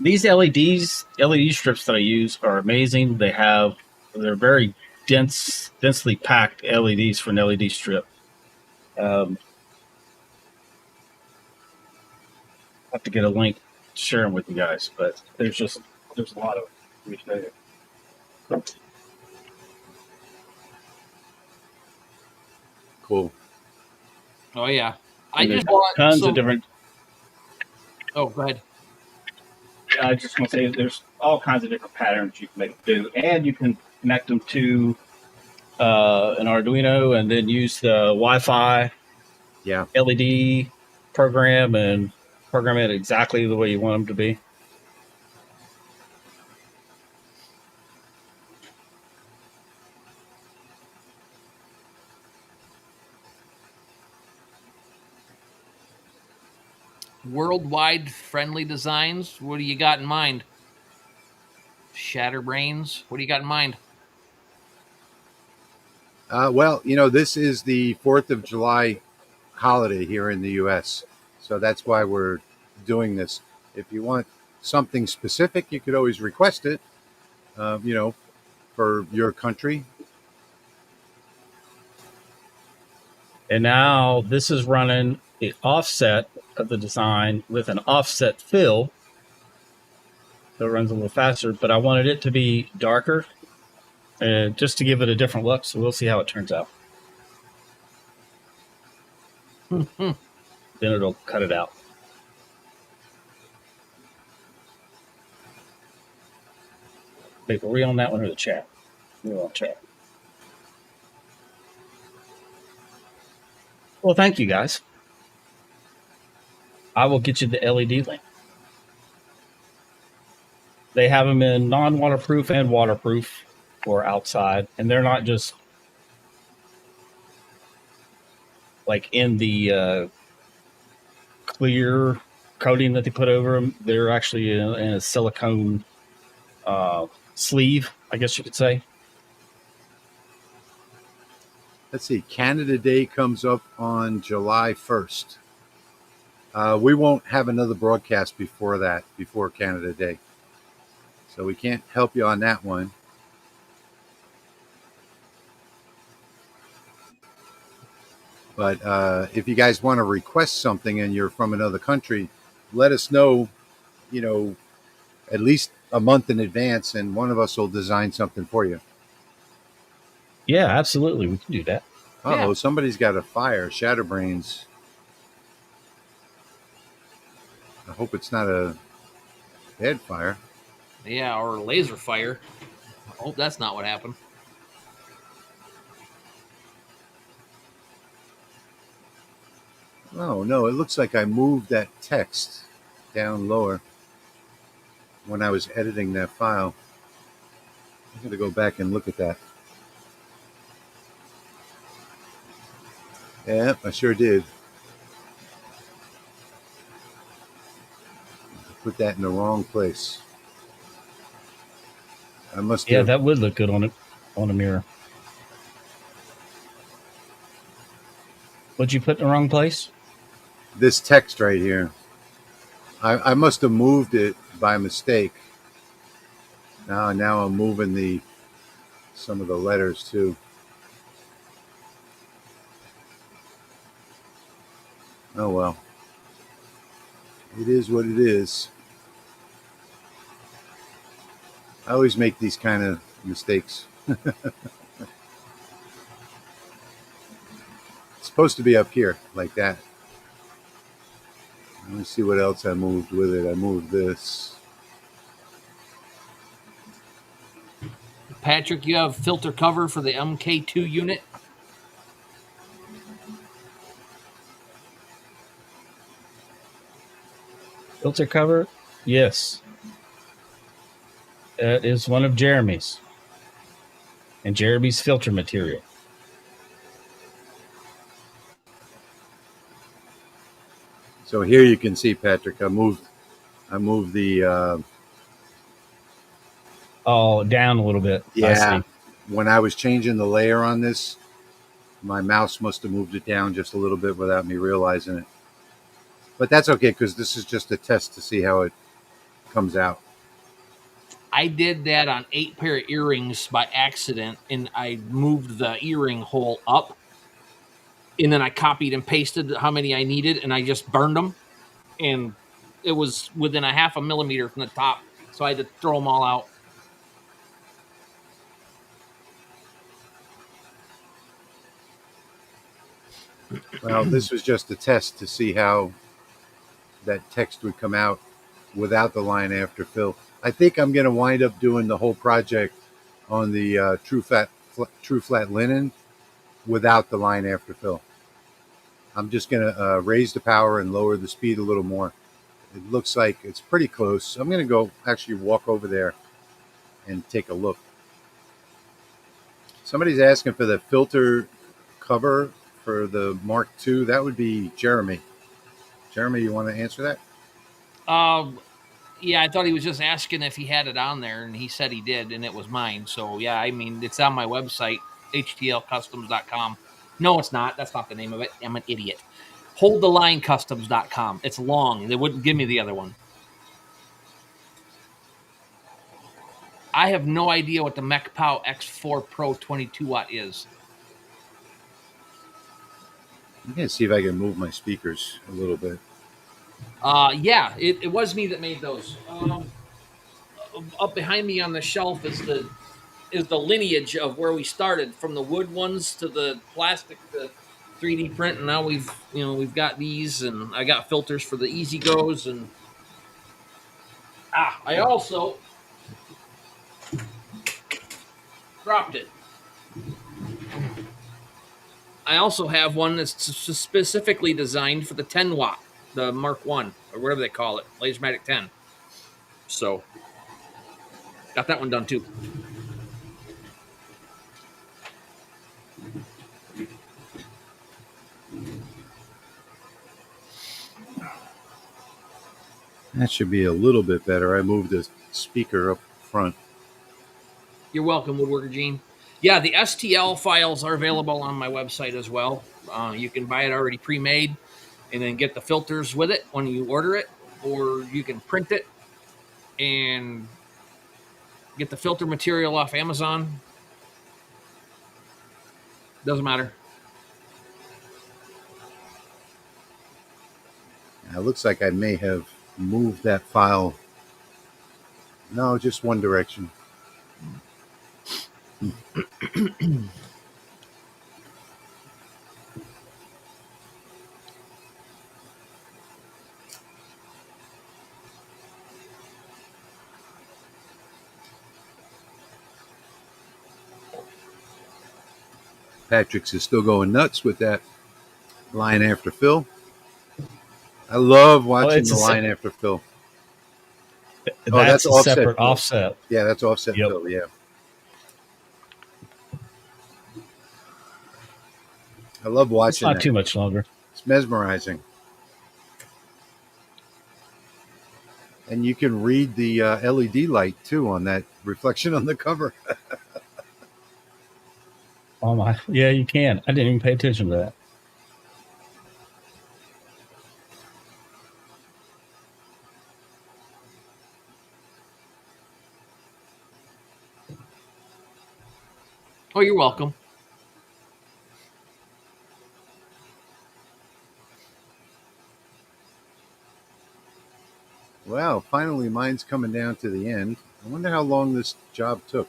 These LED strips that I use are amazing. They're very densely packed LEDs for an LED strip. I have to get a link to share them with you guys, but there's a lot of them. Cool. Oh yeah. I And just there's bought tons of different. Oh, go ahead. I just want to say there's all kinds of different patterns you can do, and you can connect them to an Arduino and then use the Wi-Fi LED program and program it exactly the way you want them to be. Worldwide friendly designs. What do you got in mind? Shatterbrains. What do you got in mind? Well, this is the 4th of July holiday here in the U.S., so that's why we're doing this. If you want something specific, you could always request it, for your country. And now this is running the offset of the design with an offset fill. So it runs a little faster, but I wanted it to be darker just to give it a different look. So we'll see how it turns out. Then it'll cut it out. Wait, were we on that one or the chat? We were on chat. Well, thank you guys. I will get you the LED link. They have them in non-waterproof and waterproof or outside, and they're not just like in the clear coating that they put over them. They're actually in a silicone sleeve, I guess you could say. Let's see. Canada Day comes up on July 1st. We won't have another broadcast before Canada Day. So we can't help you on that one. But if you guys want to request something and you're from another country, let us know, at least a month in advance, and one of us will design something for you. Yeah, absolutely. We can do that. Uh-oh, somebody's got a fire. Shatterbrains. I hope it's not a bad fire. Yeah, or laser fire. I hope that's not what happened. Oh, no, it looks like I moved that text down lower when I was editing that file. I'm going to go back and look at that. Yeah, I sure did. Put that in the wrong place. I must Yeah, have. that would look good on a mirror. What'd you put in the wrong place? This text right here. I must have moved it by mistake. Now I'm moving some of the letters too. Oh well. It is what it is. I always make these kind of mistakes. It's supposed to be up here like that. Let me see what else I moved with it. I moved this. Patrick, you have filter cover for the MK2 unit? Filter cover? Yes. That is one of Jeremy's. And Jeremy's filter material. So here you can see, Patrick, I moved the Oh, down a little bit. I see. when I was changing the layer on this, my mouse must have moved it down just a little bit without me realizing it. But that's okay because this is just a test to see how it comes out. I did that on 8 pair of earrings by accident, and I moved the earring hole up, and then I copied and pasted how many I needed, and I just burned them, and it was within a half a millimeter from the top, so I had to throw them all out. Well, this was just a test to see how that text would come out without the line after fill. I think I'm going to wind up doing the whole project on the True Flat Linen without the line after fill. I'm just going to raise the power and lower the speed a little more. It looks like it's pretty close. I'm going to go actually walk over there and take a look. Somebody's asking for the filter cover for the Mark II. That would be Jeremy. Jeremy, you want to answer that? Yeah, I thought he was just asking if he had it on there, and he said he did, and it was mine. So, yeah, I mean, it's on my website, HTLCustoms.com. No, it's not. That's not the name of it. I'm an idiot. HoldTheLineCustoms.com. It's long. They wouldn't give me the other one. I have no idea what the MechPow X4 Pro 22 watt is. I'm going to see if I can move my speakers a little bit. Yeah, it was me that made those. Up behind me on the shelf is the lineage of where we started, from the wood ones to the plastic to 3D print, and now we've got these, and I got filters for the Easy Goes, and I also dropped it. I also have one that's specifically designed for the 10 watt, the Mark 1, or whatever they call it, Lasermatic 10. So, got that one done too. That should be a little bit better. I moved the speaker up front. You're welcome, Woodworker Gene. Yeah, the STL files are available on my website as well. You can buy it already pre-made and then get the filters with it when you order it, or you can print it and get the filter material off Amazon. Doesn't matter. Now, it looks like I may have moved that file. No, just one direction. Patrick's is still going nuts with that line after fill. I love watching the line after fill. That's a separate fill. Offset. Yeah, that's offset fill. Yeah. I love watching. It's not too much longer. It's mesmerizing. And you can read the LED light too on that reflection on the cover. Oh my! Yeah, you can. I didn't even pay attention to that. Oh, you're welcome. Wow, finally mine's coming down to the end. I wonder how long this job took.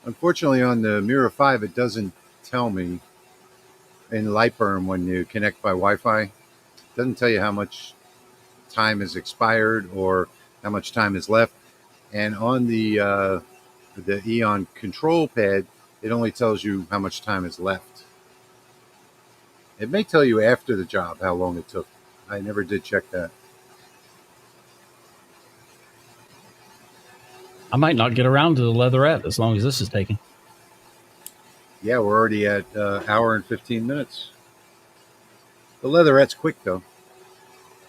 Unfortunately, on the Mira 5, it doesn't tell me in Lightburn when you connect by Wi-Fi. It doesn't tell you how much time has expired or how much time is left. And on the Eon control pad, it only tells you how much time is left. It may tell you after the job how long it took. I never did check that. I might not get around to the leatherette as long as this is taking. Yeah, we're already at hour and 15 minutes. The leatherette's quick, though.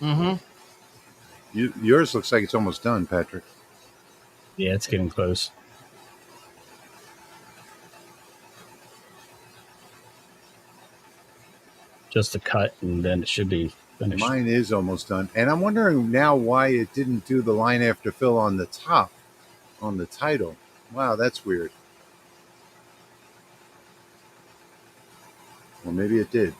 Mm-hmm. Yours looks like it's almost done, Patrick. Yeah, it's getting close. Just a cut, and then it should be finished. Mine is almost done. And I'm wondering now why it didn't do the line after fill on the top, on the title. Wow, that's weird. Well, maybe it did.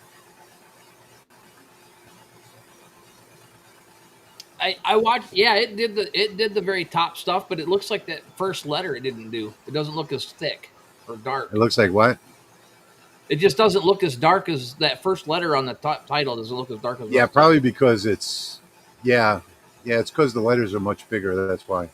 I watched. Yeah, it did the very top stuff, but it looks like that first letter it didn't do. It doesn't look as thick or dark. It looks like what? It just doesn't look as dark as that first letter on the top title. Doesn't look as dark as. Yeah, probably because it's. Yeah, it's because the letters are much bigger. That's why.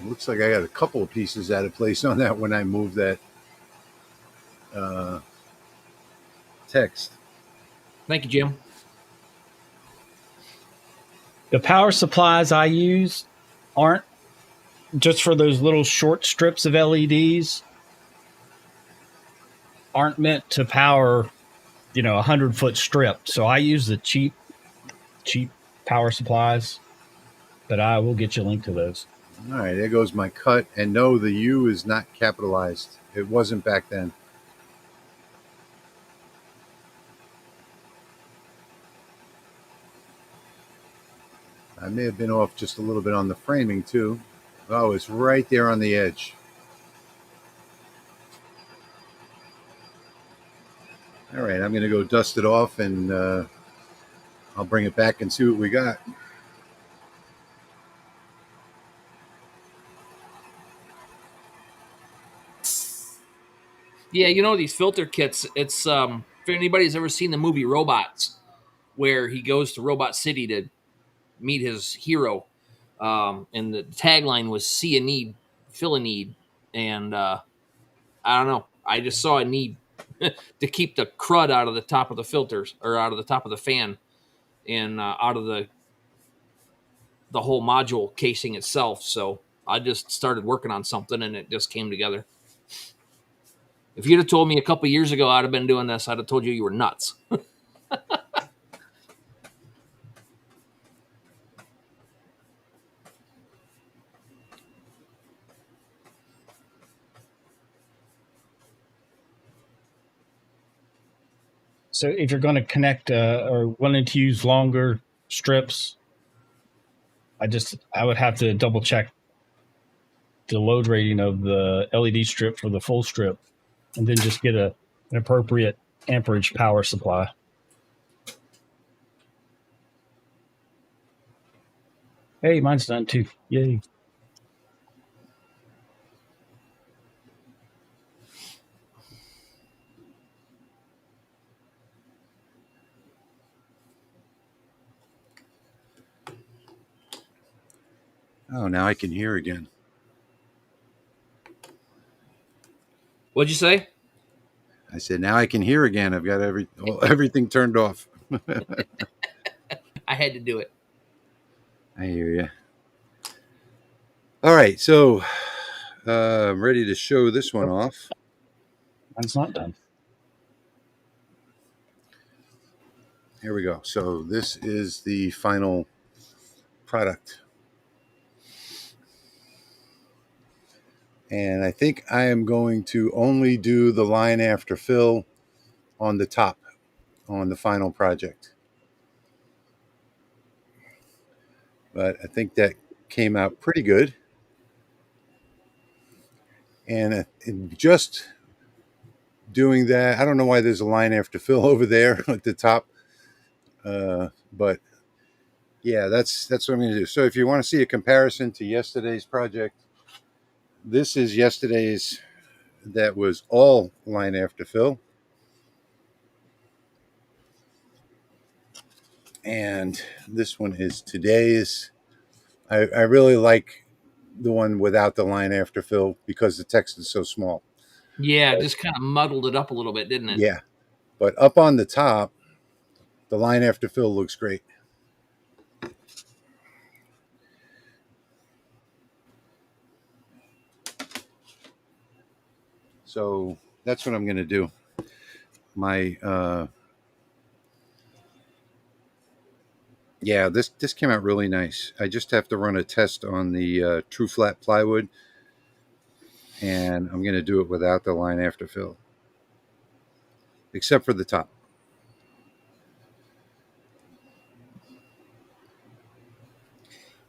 Looks like I got a couple of pieces out of place on that when I moved that text. Thank you, Jim. The power supplies I use aren't just for those little short strips of LEDs. Aren't meant to power, 100-foot strip. So I use the cheap power supplies, but I will get you a link to those. All right, there goes my cut. And no, the U is not capitalized. It wasn't back then. I may have been off just a little bit on the framing too. Oh, it's right there on the edge. All right, I'm going to go dust it off and I'll bring it back and see what we got. Yeah, these filter kits. It's if anybody's ever seen the movie Robots, where he goes to Robot City to meet his hero, and the tagline was "See a need, fill a need," and I don't know. I just saw a need to keep the crud out of the top of the filters or out of the top of the fan and out of the whole module casing itself. So I just started working on something and it just came together. If you'd have told me a couple years ago I'd have been doing this, I'd have told you were nuts. So if you're going to connect or wanting to use longer strips, I would have to double check the load rating of the LED strip for the full strip, and then just get an appropriate amperage power supply. Hey, mine's done too. Yay. Oh, now I can hear again. What'd you say? I said, now I can hear again. I've got everything turned off. I had to do it. I hear you. All right, so I'm ready to show this one off. Mine's not done. Here we go. So this is the final product. And I think I am going to only do the line after fill on the top on the final project. But I think that came out pretty good. And just doing that, I don't know why there's a line after fill over there at the top. But yeah, that's what I'm going to do. So if you want to see a comparison to yesterday's project, this is yesterday's that was all line after fill. And this one is today's. I really like the one without the line after fill because the text is so small. Yeah, it just kind of muddled it up a little bit, didn't it? Yeah. But up on the top, the line after fill looks great. So that's what I'm going to do. My yeah, this came out really nice. I just have to run a test on the true flat plywood, and I'm going to do it without the line after fill, except for the top.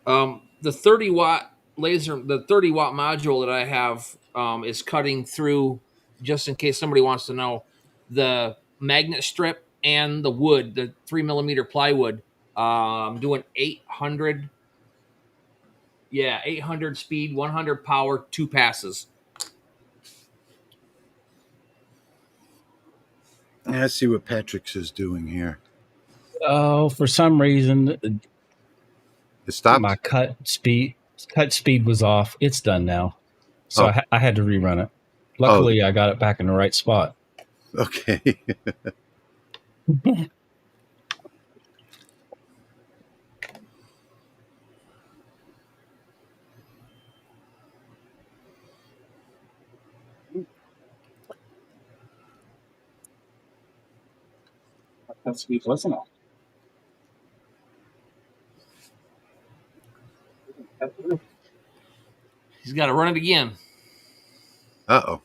The 30-watt laser, the 30-watt module that I have is cutting through, just in case somebody wants to know, the magnet strip and the wood, the 3mm plywood. I'm doing 800. Yeah, 800 speed, 100 power, 2 passes. Let's see what Patrick's is doing here. Oh, for some reason, It stopped? my cut speed was off. It's done now, so Oh. I had to rerun it. Luckily, I got it back in the right spot. Okay. That's sweet. Listen up. He's got to run it again. Uh-oh.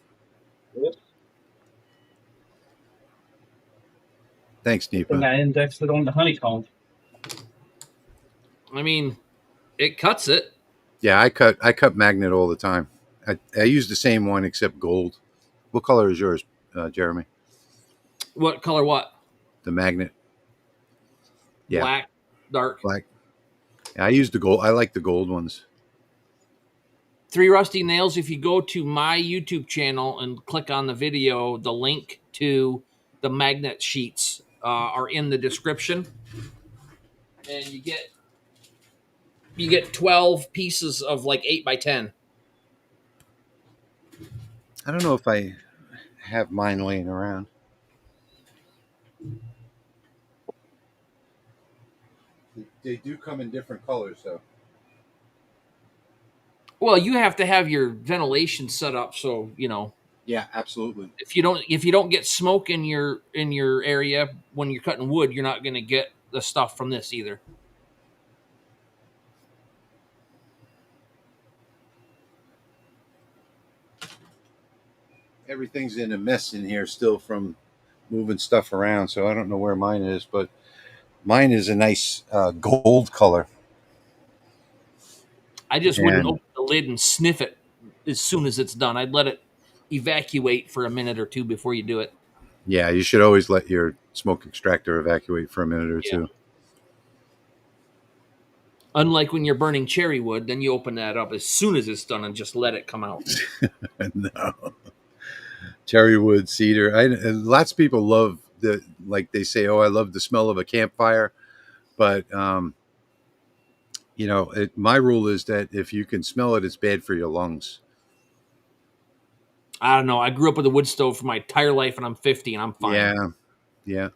Thanks, And Nipa. I indexed it on the honeycomb. I mean, it cuts it. Yeah, I cut magnet all the time. I use the same one except gold. What color is yours, Jeremy? What color? What? The magnet. Yeah. Black, dark. Black. Yeah, I use the gold. I like the gold ones. 3 Rusty Nails. If you go to my YouTube channel and click on the video, the link to the magnet sheets are in the description, and you get 12 pieces of like 8x10. I don't know if I have mine laying around. They do come in different colors, though. Well, you have to have your ventilation set up so Yeah, absolutely. if you don't get smoke in your area when you're cutting wood, you're not going to get the stuff from this either. Everything's in a mess in here still from moving stuff around, so I don't know where mine is, but mine is a nice gold color. I just wouldn't open the lid and sniff it as soon as it's done. I'd let it evacuate for a minute or two before you do it. Yeah, you should always let your smoke extractor evacuate for a minute or two. Unlike when you're burning cherry wood, then you open that up as soon as it's done and just let it come out. No. Cherry wood, cedar. And lots of people love they say, oh, I love the smell of a campfire. But, You know, my rule is that if you can smell it, it's bad for your lungs. I don't know. I grew up with a wood stove for my entire life, and I'm 50, and I'm fine. Yeah.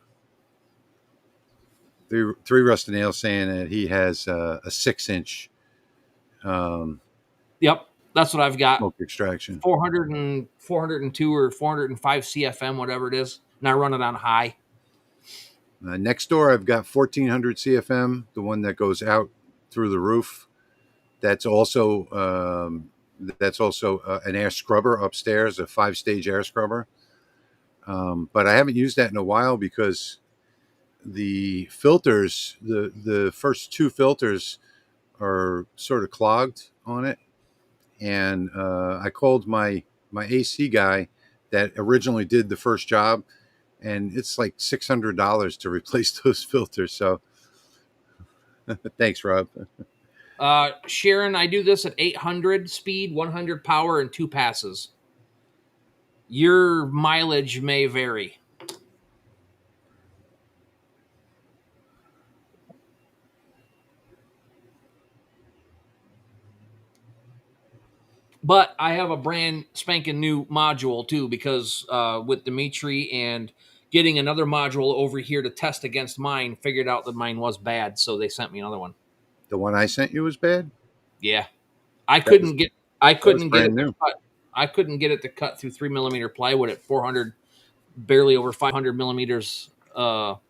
Three Rusty Nails saying that he has a 6-inch Yep, that's what I've got. smoke extraction. 402 or 405 CFM, whatever it is, and I run it on high. Next door, I've got 1400 CFM, the one that goes out through the roof. That's also an air scrubber upstairs, a 5-stage air scrubber. But I haven't used that in a while because the filters, the first 2 filters, are sort of clogged on it. And I called my AC guy that originally did the first job, and it's like $600 to replace those filters. So thanks, Rob. Sharon, I do this at 800 speed, 100 power, and 2 passes. Your mileage may vary. But I have a brand spanking new module too, because with Dimitri and getting another module over here to test against mine, figured out that mine was bad, so they sent me another one. The one I sent you was bad? Yeah. I couldn't get it new. to cut. I couldn't get it to cut through 3mm plywood at 400, barely over 500 millimeters and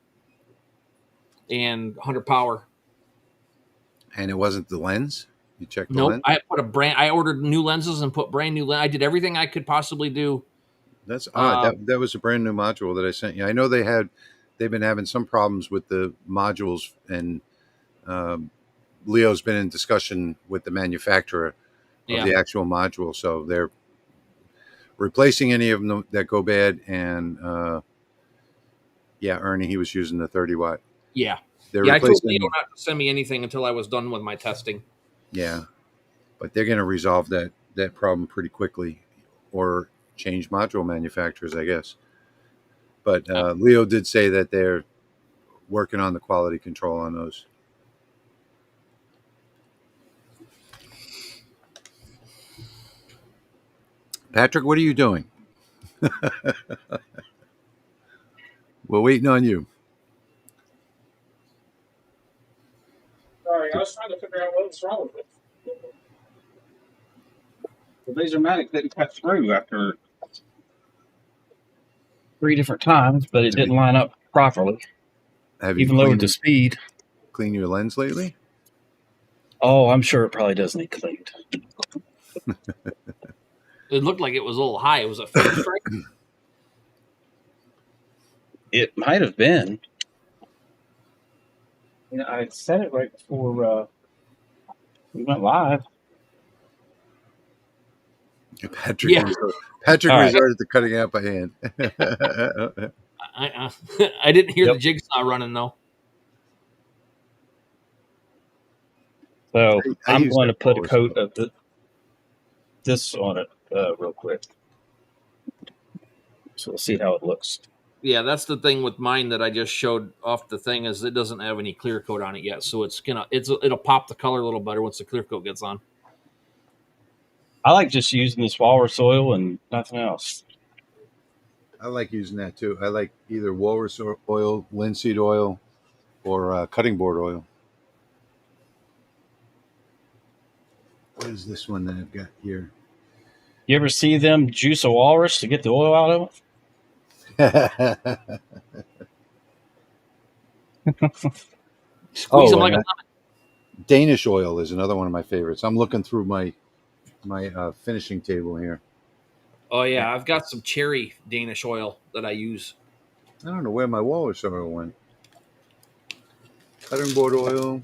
100 power. And it wasn't the lens? You checked the Nope. lens? I ordered new lenses and put brand new I did everything I could possibly do. That's odd. That was a brand new module that I sent you. I know they've been having some problems with the modules, and Leo's been in discussion with the manufacturer of the actual module, so they're replacing any of them that go bad. And Ernie, he was using the 30-watt. Yeah. They're I told replacing. Leo not to send me anything until I was done with my testing. Yeah, but they're going to resolve that problem pretty quickly, or change module manufacturers, I guess. But Leo did say that they're working on the quality control on those. Patrick, what are you doing? We're waiting on you. Sorry, I was trying to figure out what was wrong with it. The Lasermatic didn't cut through after 3 different times, but it didn't line up properly. Have you Even lowered the speed. Clean your lens lately? Oh, I'm sure it probably does need cleaned. It looked like it was a little high. It was a phase strike. It might have been. You know, I said it right before we went live. Patrick resorted to cutting out by hand. I didn't hear the jigsaw running though. So I'm going to put a coat of this on it real quick. So we'll see how it looks. Yeah, that's the thing with mine that I just showed off the thing, is it doesn't have any clear coat on it yet, so it'll pop the color a little better once the clear coat gets on. I like just using this walrus oil and nothing else. I like using that too. I like either walrus oil, linseed oil, or cutting board oil. What is this one that I've got here? You ever see them juice a walrus to get the oil out of it? Squeeze them like a lemon. Danish oil is another one of my favorites. I'm looking through my finishing table here. Oh yeah, I've got some cherry Danish oil that I use. I don't know where my walrus oil went. Cutting board oil.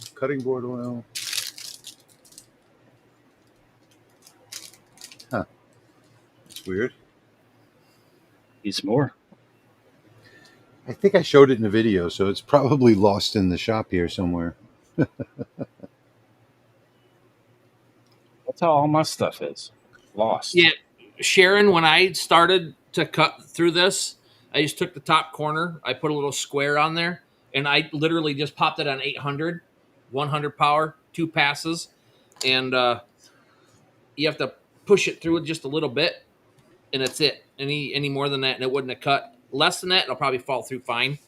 Huh. That's weird. Need some more. I think I showed it in a video, so it's probably lost in the shop here somewhere. That's how all my stuff is. Lost. Yeah, Sharon, when I started to cut through this, I just took the top corner, I put a little square on there, and I literally just popped it on 800, 100 power, 2 passes, and you have to push it through it just a little bit, and that's it. Any more than that, and it wouldn't have cut. Less than that, it'll probably fall through fine.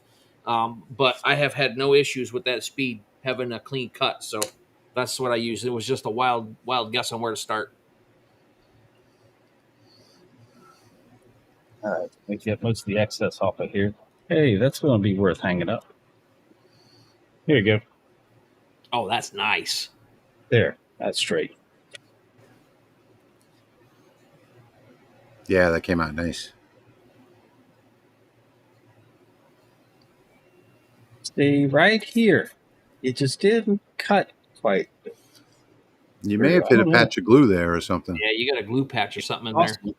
But I have had no issues with that speed having a clean cut, so that's what I used. It was just a wild guess on where to start. All right, we get most of the excess off of here. Hey, that's going to be worth hanging up. Here you go. Oh, that's nice. There, that's straight. Yeah, that came out nice. Stay right here. It just didn't cut quite. You may have hit a patch of glue there or something. Yeah, you got a glue patch or something in Awesome. there.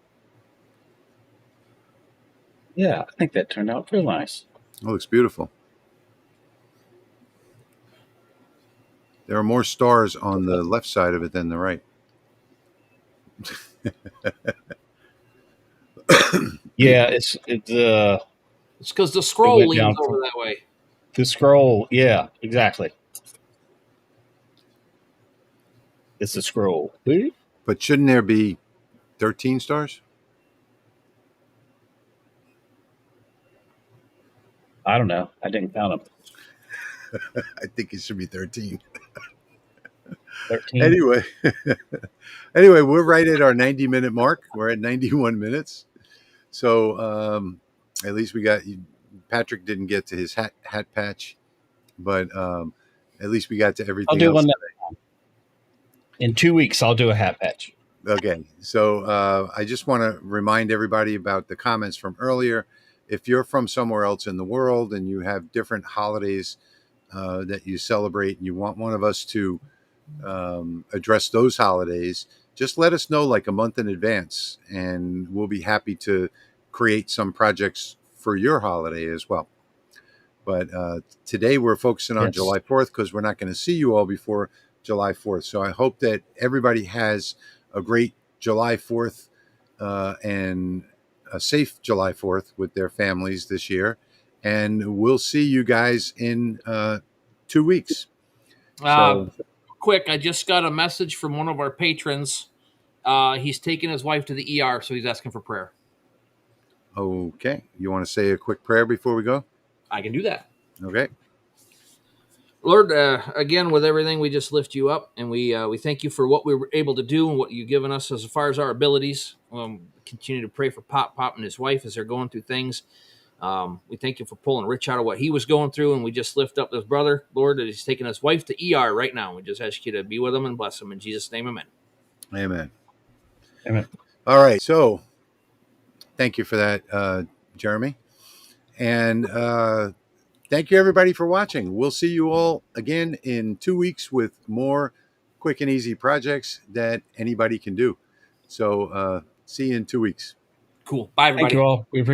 Yeah, I think that turned out real nice. It looks beautiful. There are more stars on the left side of it than the right. Yeah, it's because the scroll went leans down over from- that way. the scroll. Yeah, exactly. It's a scroll. But shouldn't there be 13 stars? I don't know. I didn't count them. I think it should be 13. 13. Anyway, we're right at our 90-minute mark. We're at 91 minutes. So at least we got Patrick didn't get to his hat patch, but at least we got to everything I'll do else. one in 2 weeks. I'll do a hat patch. Okay. So I just want to remind everybody about the comments from earlier. If you're from somewhere else in the world and you have different holidays that you celebrate and you want one of us to address those holidays, just let us know like a month in advance, and we'll be happy to create some projects for your holiday as well. But today we're focusing on July 4th because we're not going to see you all before July 4th. So I hope that everybody has a great July 4th and a safe July 4th with their families this year. And we'll see you guys in 2 weeks. Quick, I just got a message from one of our patrons. He's taking his wife to the ER, so he's asking for prayer. Okay. You want to say a quick prayer before we go? I can do that. Okay. Lord, again, with everything, we just lift you up, and we thank you for what we were able to do and what you've given us as far as our abilities. Continue to pray for Pop and his wife as they're going through things. We thank you for pulling Rich out of what he was going through, and we just lift up his brother, Lord, that he's taking his wife to ER right now. We just ask you to be with him and bless him. In Jesus' name, amen. Amen. Amen. All right. So thank you for that, Jeremy. And thank you, everybody, for watching. We'll see you all again in 2 weeks with more quick and easy projects that anybody can do. So see you in 2 weeks. Cool. Bye, everybody. Thank you all. We appreciate